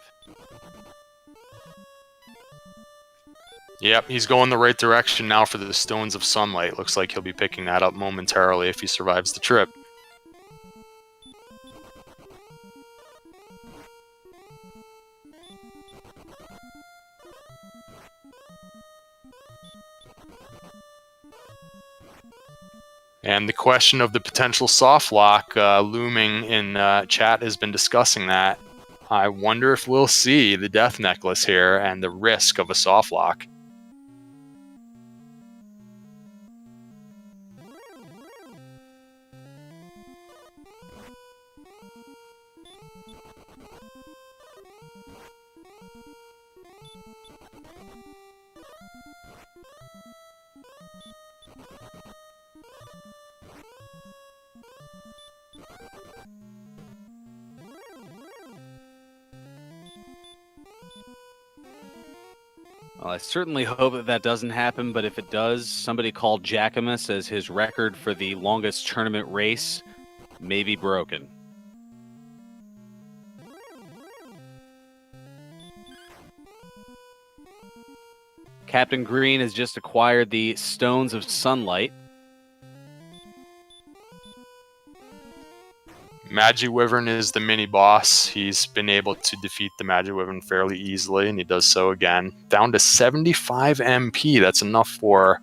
Yep, he's going the right direction now for the Stones of Sunlight. Looks like he'll be picking that up momentarily if he survives the trip. And the question of the potential soft lock looming in chat has been discussing that. I wonder if we'll see the Death Necklace here and the risk of a soft lock. Well, I certainly hope that that doesn't happen, but if it does, somebody called Jackamus as his record for the longest tournament race may be broken. Captain Green has just acquired the Stones of Sunlight. Magiwyvern is the mini boss. He's been able to defeat the Magiwyvern fairly easily, and he does so again. Down to 75 MP. That's enough for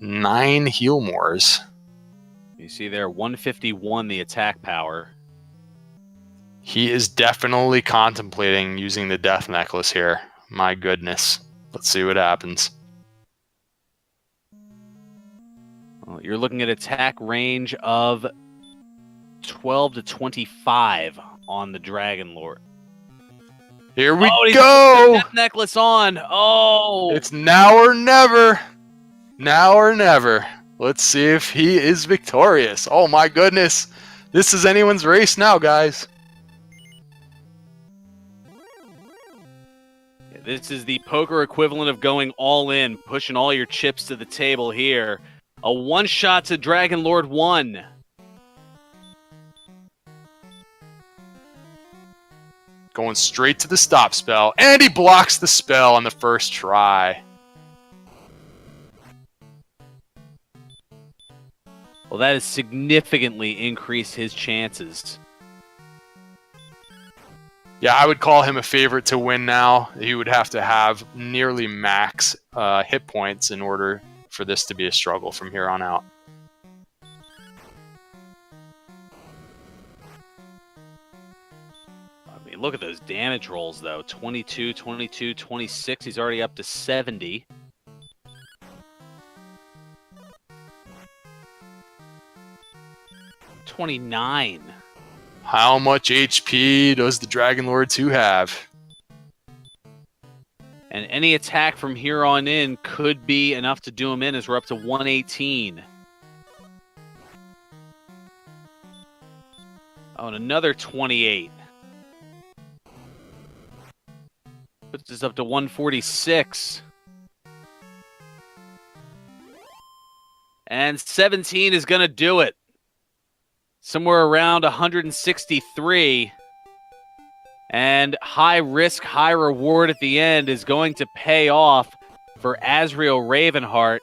9 heal mores. You see there, 151 the attack power. He is definitely contemplating using the Death Necklace here. My goodness. Let's see what happens. Well, you're looking at attack range of 12 to 25 on the Dragon Lord. Here we he's go! Death Necklace on. Oh! It's now or never. Now or never. Let's see if he is victorious. Oh my goodness. This is anyone's race now, guys. This is the poker equivalent of going all in, pushing all your chips to the table here. A one-shot to Dragon Lord 1. Going straight to the stop spell, and he blocks the spell on the first try. Well, that has significantly increased his chances. Yeah, I would call him a favorite to win now. He would have to have nearly max hit points in order for this to be a struggle from here on out. I mean, look at those damage rolls, though. 22, 22, 26. He's already up to 70. $29. How much HP does the Dragon Lord 2 have? And any attack from here on in could be enough to do him in, as we're up to 118. Oh, and another 28. Puts us up to 146. And 17 is going to do it. Somewhere around 163. And high risk, high reward at the end is going to pay off for AzraelRavenheart.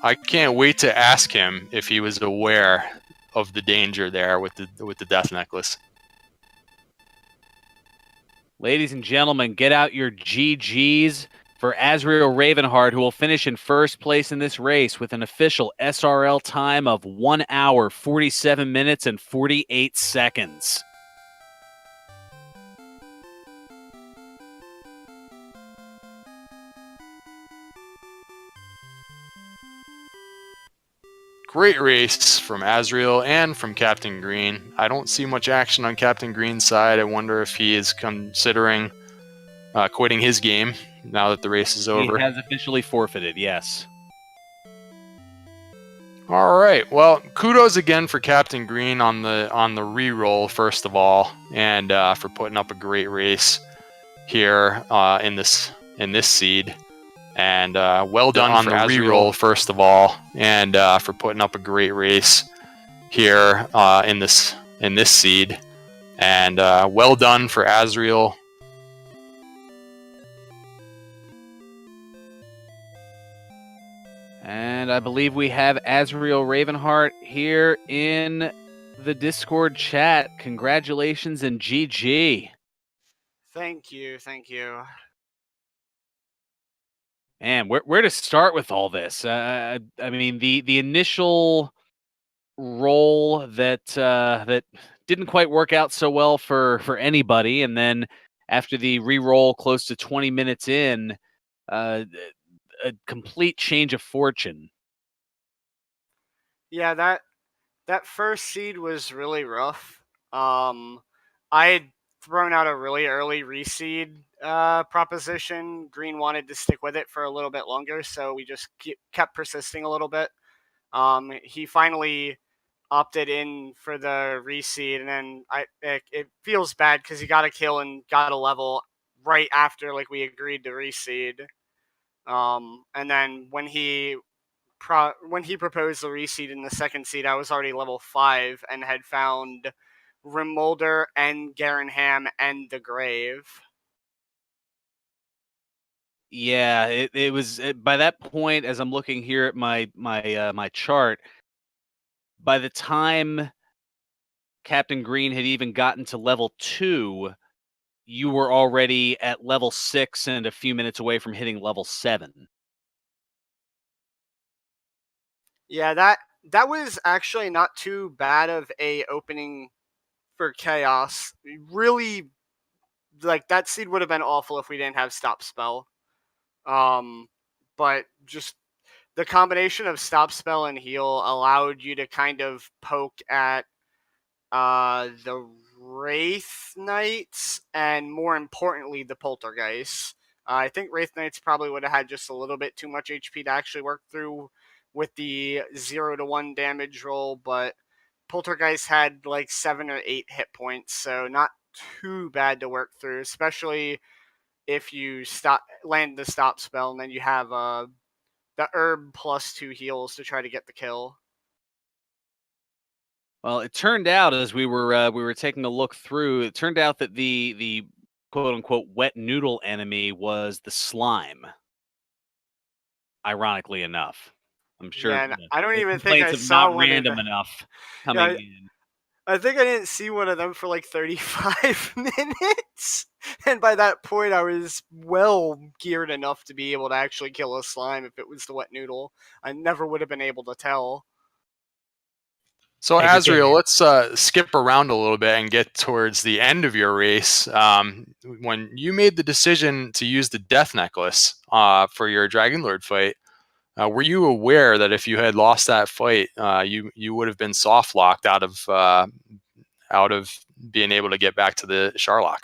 I can't wait to ask him if he was aware of the danger there with the Death Necklace. Ladies and gentlemen, get out your GGs for AzraelRavenheart, who will finish in first place in this race with an official SRL time of 1 hour, 47 minutes, and 48 seconds. Great race from Azrael and from Captain Green. I don't see much action on Captain Green's side. I wonder if he is considering quitting his game now that the race is over. He has officially forfeited, yes. All right. Well, kudos again for Captain Green on the re-roll first of all, and for putting up a great race here in this seed. And well done on the re-roll first of all, and for putting up a great race here in this seed. And well done for Azrael. And I believe we have AzraelRavenheart here in the Discord chat. Congratulations and GG. Thank you, thank you. Man, where to start with all this? I mean, the initial roll that didn't quite work out so well for anybody, and then after the re-roll close to 20 minutes in, a complete change of fortune. Yeah, that first seed was really rough. I had thrown out a really early reseed proposition. Green wanted to stick with it for a little bit longer, so we just kept persisting a little bit. He finally opted in for the reseed, and then it feels bad because he got a kill and got a level right after we agreed to reseed. And then when he proposed the reseed in the second seed, I was already level 5 and had found Rimulder and Garenham and the Grave. Yeah, it was by that point, as I'm looking here at my chart, by the time Captain Green had even gotten to level 2, you were already at level 6 and a few minutes away from hitting level 7. Yeah, that was actually not too bad of a opening for Chaos. Really, like that seed would have been awful if we didn't have Stop Spell. But just the combination of Stop Spell and Heal allowed you to kind of poke at the Wraith Knights and, more importantly, the Poltergeists. I think Wraith Knights probably would have had just a little bit too much HP to actually work through with the 0 to 1 damage roll, but Poltergeist had like 7 or 8 hit points, so not too bad to work through, especially if you land the stop spell and then you have the herb plus 2 heals to try to get the kill. Well, it turned out as we were taking a look through, it turned out that the quote unquote wet noodle enemy was the slime. Ironically enough, I'm sure Yeah, I don't the even think complaints I of saw not one random of them. enough coming Yeah, in. I think I didn't see one of them for like 35 minutes. And by that point, I was well geared enough to be able to actually kill a slime if it was the wet noodle. I never would have been able to tell. So, Hey, Azrael, let's skip around a little bit and get towards the end of your race. When you made the decision to use the Death Necklace for your Dragon Lord fight, were you aware that if you had lost that fight, you would have been soft locked out of being able to get back to the Sharlock?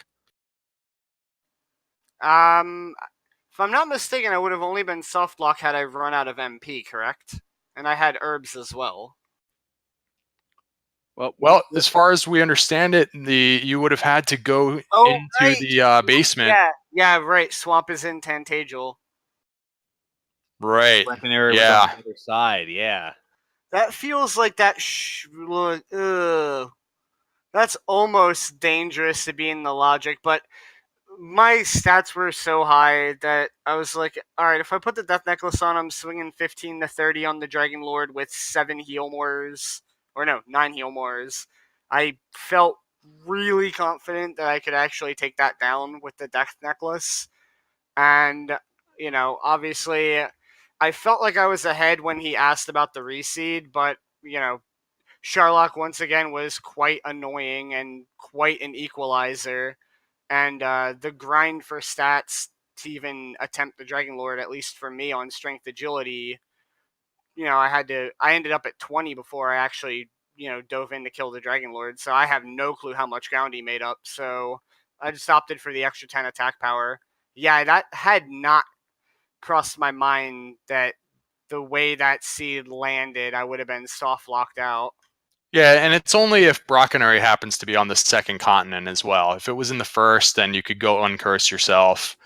If I'm not mistaken, I would have only been soft lock had I run out of MP, correct? And I had herbs as well. Well, as far as we understand it, you would have had to go into right. the basement. Yeah, right. Swamp is in Tantagel. Right. Weapon area was Yeah. on the other side. Yeah. That feels like that. That's almost dangerous to be in the logic, but my stats were so high that I was like, all right, if I put the Death Necklace on, I'm swinging 15 to 30 on the Dragon Lord with 7 heal mores, or no, 9 heal mores. I felt really confident that I could actually take that down with the Death Necklace. And, obviously, I felt like I was ahead when he asked about the reseed, but, Sharlock once again was quite annoying and quite an equalizer. And the grind for stats to even attempt the Dragon Lord, at least for me on strength agility, I ended up at 20 before I actually, dove in to kill the Dragon Lord. So I have no clue how much ground he made up. So I just opted for the extra 10 attack power. Yeah, that had not crossed my mind that the way that seed landed, I would have been soft locked out. Yeah, and it's only if Brockenary happens to be on the second continent as well. If it was in the first, then you could go uncurse yourself.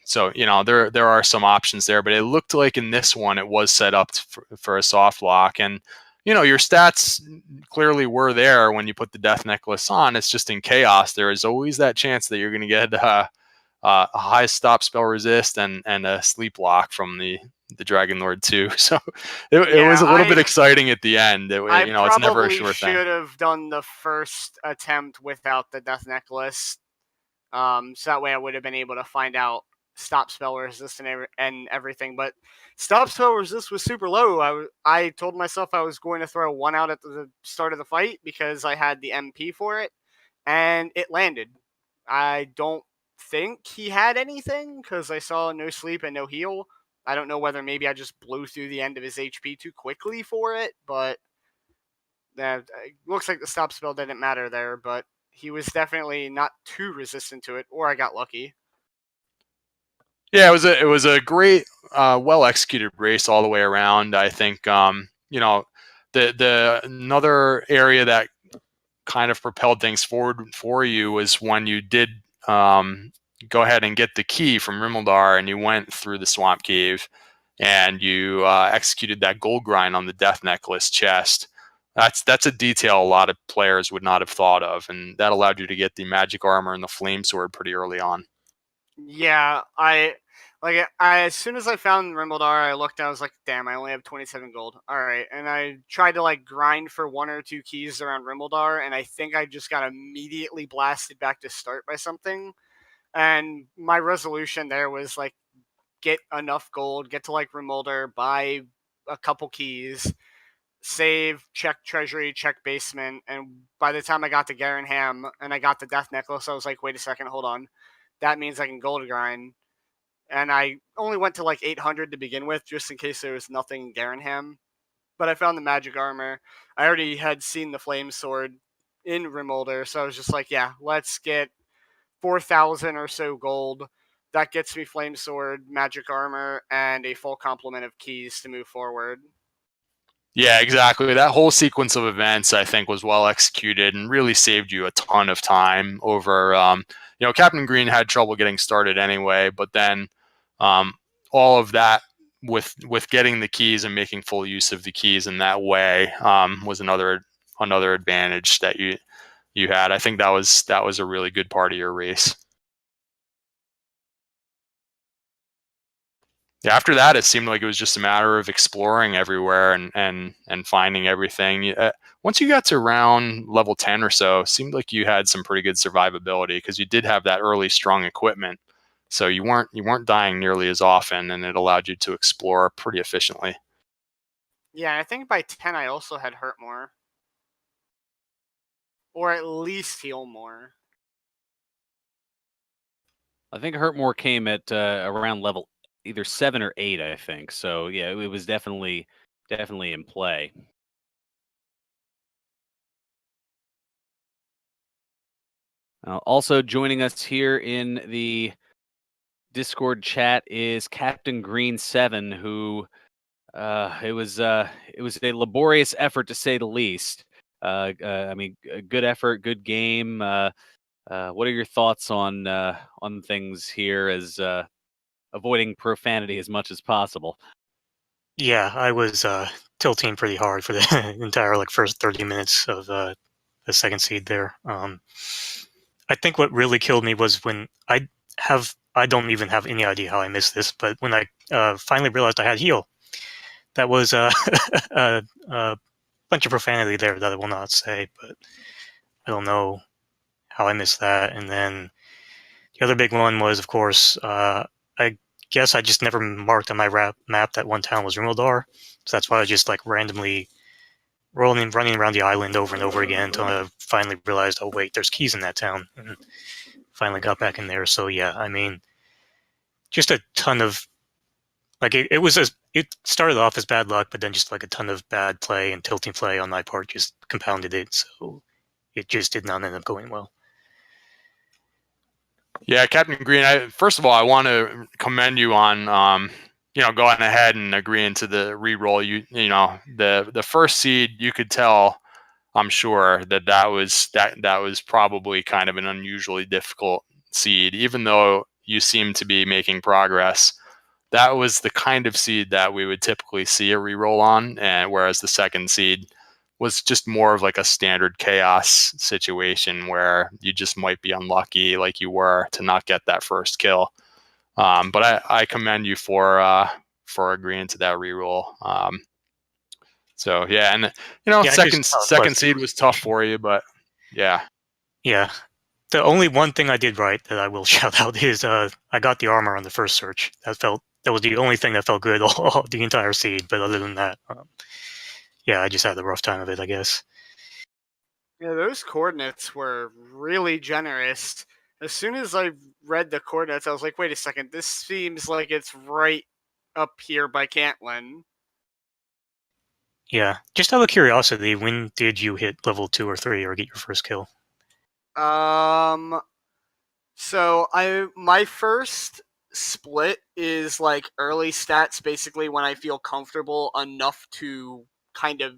So there are some options there, but it looked like in this one it was set up for a soft lock, and your stats clearly were there when you put the Death Necklace on. It's just in Chaos there is always that chance that you're going to get a high stop spell resist and a sleep lock from the Dragon Lord too. So it was a little bit exciting at the end. It's never a sure thing. I probably should have done the first attempt without the Death Necklace. So that way I would have been able to find out stop spell resist and everything. But stop spell resist was super low. I told myself I was going to throw one out at the start of the fight because I had the MP for it, and it landed. I don't think he had anything because I saw no sleep and no heal. I don't know whether maybe I just blew through the end of his HP too quickly for it, but it looks like the stop spell didn't matter there, but he was definitely not too resistant to it, or I got lucky. Yeah, it was a great, well executed race all the way around. I think the another area that kind of propelled things forward for you was when you did go ahead and get the key from Rimmeldar, and you went through the swamp cave, and you executed that gold grind on the Death Necklace chest. That's a detail a lot of players would not have thought of, and that allowed you to get the magic armor and the flame sword pretty early on. Yeah, Like, as soon as I found Rimbledar, I looked and I was like, damn, I only have 27 gold. All right. And I tried to, like, grind for 1 or 2 keys around Rimbledar, and I think I just got immediately blasted back to start by something. And my resolution there was, like, get enough gold, get to, like, Rimbledar, buy a couple keys, save, check treasury, check basement. And by the time I got to Garenham and I got the Death Necklace, I was like, wait a second, hold on. That means I can gold grind, and I only went to like 800 to begin with, just in case there was nothing Garenham. But I found the magic armor. I already had seen the flame sword in Rimolder, so I was just like, yeah, let's get 4,000 or so gold. That gets me flame sword, magic armor, and a full complement of keys to move forward. Yeah, exactly. That whole sequence of events, I think, was well executed and really saved you a ton of time over. Captain Green had trouble getting started anyway, but then all of that with getting the keys and making full use of the keys in that way was another advantage that you had. I think that was a really good part of your race. Yeah, after that, it seemed like it was just a matter of exploring everywhere and finding everything. Once you got to around level 10 or so, it seemed like you had some pretty good survivability because you did have that early strong equipment. So you weren't dying nearly as often, and it allowed you to explore pretty efficiently. Yeah, I think by 10 I also had hurt more. Or at least heal more. I think Hurtmore came at around level either 7 or 8, I think. So yeah, it was definitely in play. Also joining us here in the Discord chat is CaptainGreen7, who it was a laborious effort to say the least. I mean, good effort, good game. What are your thoughts on things here, as avoiding profanity as much as possible? Yeah, I was tilting pretty hard for the entire first 30 minutes of the second seed there. I think what really killed me was when I don't even have any idea how I missed this, but when I finally realized I had heal, that was a bunch of profanity there that I will not say, but I don't know how I missed that. And then the other big one was, of course, I guess I just never marked on my map that one town was Rimildar, so that's why I was just randomly running around the island over and over again until I finally realized, oh wait, there's keys in that town, and finally got back in there. So yeah, I mean, just a ton of it started off as bad luck, but then just a ton of bad play and tilting play on my part just compounded it. So it just did not end up going well. Yeah, Captain Green. First of all, I want to commend you on going ahead and agreeing to the re-roll. The first seed, you could tell, I'm sure, that was probably kind of an unusually difficult seed, even though you seem to be making progress. That was the kind of seed that we would typically see a re-roll on, and whereas the second seed was just more of a standard chaos situation where you just might be unlucky, like you were, to not get that first kill. But I commend you for agreeing to that reroll. So yeah, and second seed was tough for you, but yeah. Yeah. The only one thing I did right that I will shout out is I got the armor on the first search. That was the only thing that felt good all the entire seed. But other than that, yeah, I just had the rough time of it, I guess. Yeah, those coordinates were really generous. As soon as I read the coordinates, I was like, wait a second, this seems like it's right up here by Cantlin. Yeah, just out of curiosity, when did you hit level 2 or 3 or get your first kill? So my first split is early stats, basically when I feel comfortable enough to kind of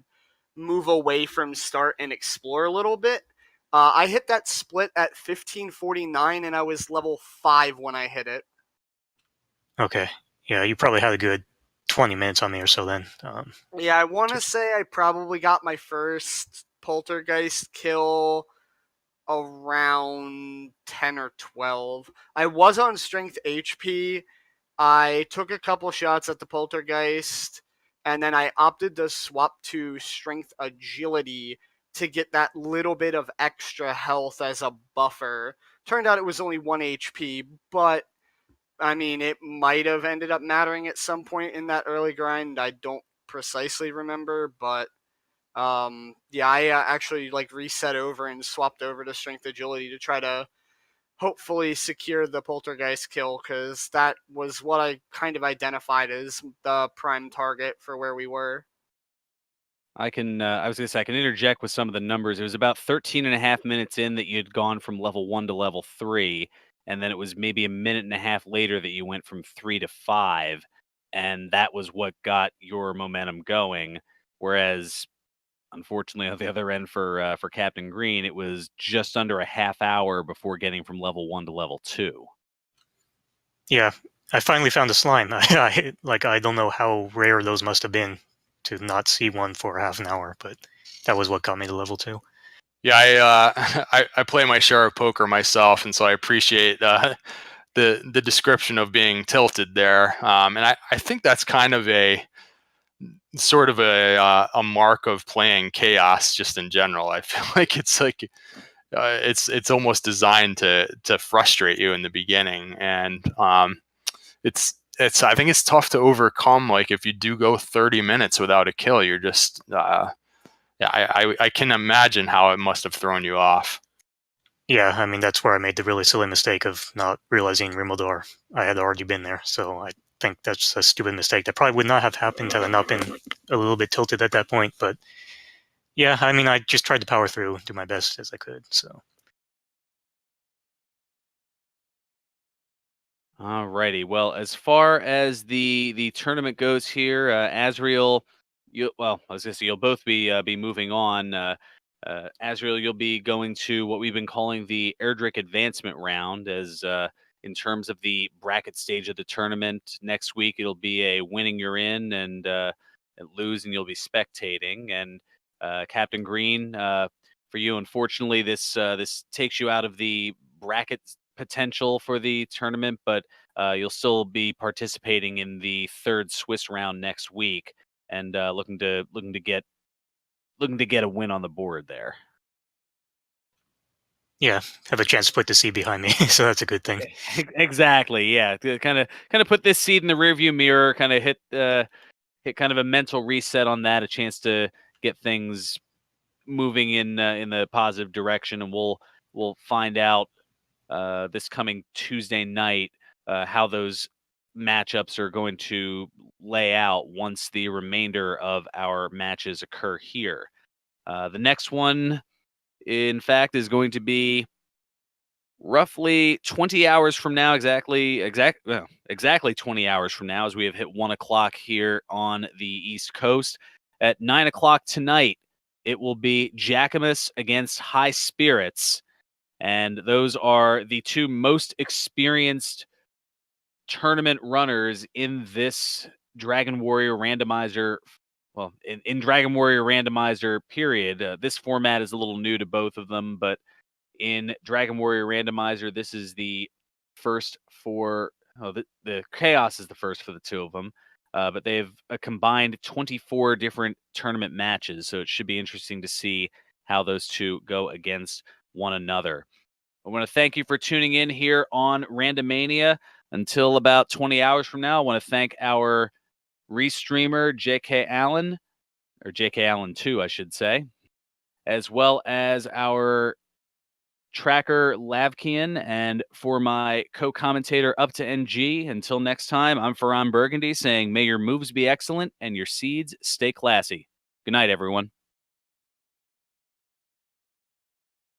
move away from start and explore a little bit. I hit that split at 1549, and I was level 5 when I hit it. Okay. Yeah, you probably had a good 20 minutes on me or so then. Yeah, I want to say I probably got my first poltergeist kill around 10 or 12. I was on strength HP, I took a couple shots at the poltergeist, and then I opted to swap to strength agility to get that little bit of extra health as a buffer. Turned out it was only 1 HP, but I mean, it might have ended up mattering at some point in that early grind. I don't precisely remember, but yeah, I actually like reset over and swapped over to strength agility to try to hopefully secure the poltergeist kill, because that was what I kind of identified as the prime target for where we were. I can, I was going to say, I can interject with some of the numbers. It was about 13 and a half minutes in that you'd gone from level 1 to level 3. And then it was maybe a minute and a half later that you went from 3 to 5. And that was what got your momentum going. Whereas, unfortunately, on the other end for Captain Green, it was just under a half hour before getting from level 1 to level 2. Yeah, I finally found a slime. I don't know how rare those must have been to not see one for half an hour, but that was what got me to level 2. Yeah, I play my share of poker myself, and so I appreciate the description of being tilted there. And I think that's kind of a sort of a mark of playing chaos just in general. I feel like it's almost designed to frustrate you in the beginning, and it's I think it's tough to overcome. Like if you do go 30 minutes without a kill, you're just yeah, I can imagine how it must have thrown you off. Yeah, I mean, that's where I made the really silly mistake of not realizing Rimildor. I had already been there, so I think that's a stupid mistake that probably would not have happened had I not been a little bit tilted at that point. But yeah, I mean, I just tried to power through, do my best as I could. So Alrighty. Well, as far as the tournament goes here, Azrael, I was gonna say you'll both be moving on. Azrael, you'll be going to what we've been calling the Erdrick Advancement Round, as in terms of the bracket stage of the tournament. Next week, it'll be a winning you're in, and lose and you'll be spectating. And Captain Green, for you, unfortunately, this takes you out of the bracket potential for the tournament, but you'll still be participating in the third Swiss round next week, and looking to get a win on the board there. yeah, have a chance to put the C behind me, so that's a good thing. Exactly. Yeah. To kind of put this seed in the rearview mirror. Kind of hit kind of a mental reset on that. A chance to get things moving in the positive direction, and we'll find out this coming Tuesday night how those matchups are going to lay out once the remainder of our matches occur here. The next one, in fact, is going to be roughly 20 hours from now, exactly 20 hours from now, as we have hit 1 o'clock here on the East Coast. At 9 o'clock tonight, it will be Jackamus against High Spirits. And those are the two most experienced tournament runners in this Dragon Warrior Randomizer. Well, in Dragon Warrior Randomizer period. This format is a little new to both of them, but in Dragon Warrior Randomizer, this is the first for. Oh, the Chaos is the first for the two of them. But they have a combined 24 different tournament matches, so it should be interesting to see how those two go against one another. I want to thank you for tuning in here on Randomania. Until about 20 hours from now, I want to thank our restreamer, JK Allen, or JK Allen 2, I should say, as well as our tracker, Lavkian, and for my co-commentator, Up to NG. Until next time, I'm Ferran Burgundy saying, may your moves be excellent and your seeds stay classy. Good night, everyone.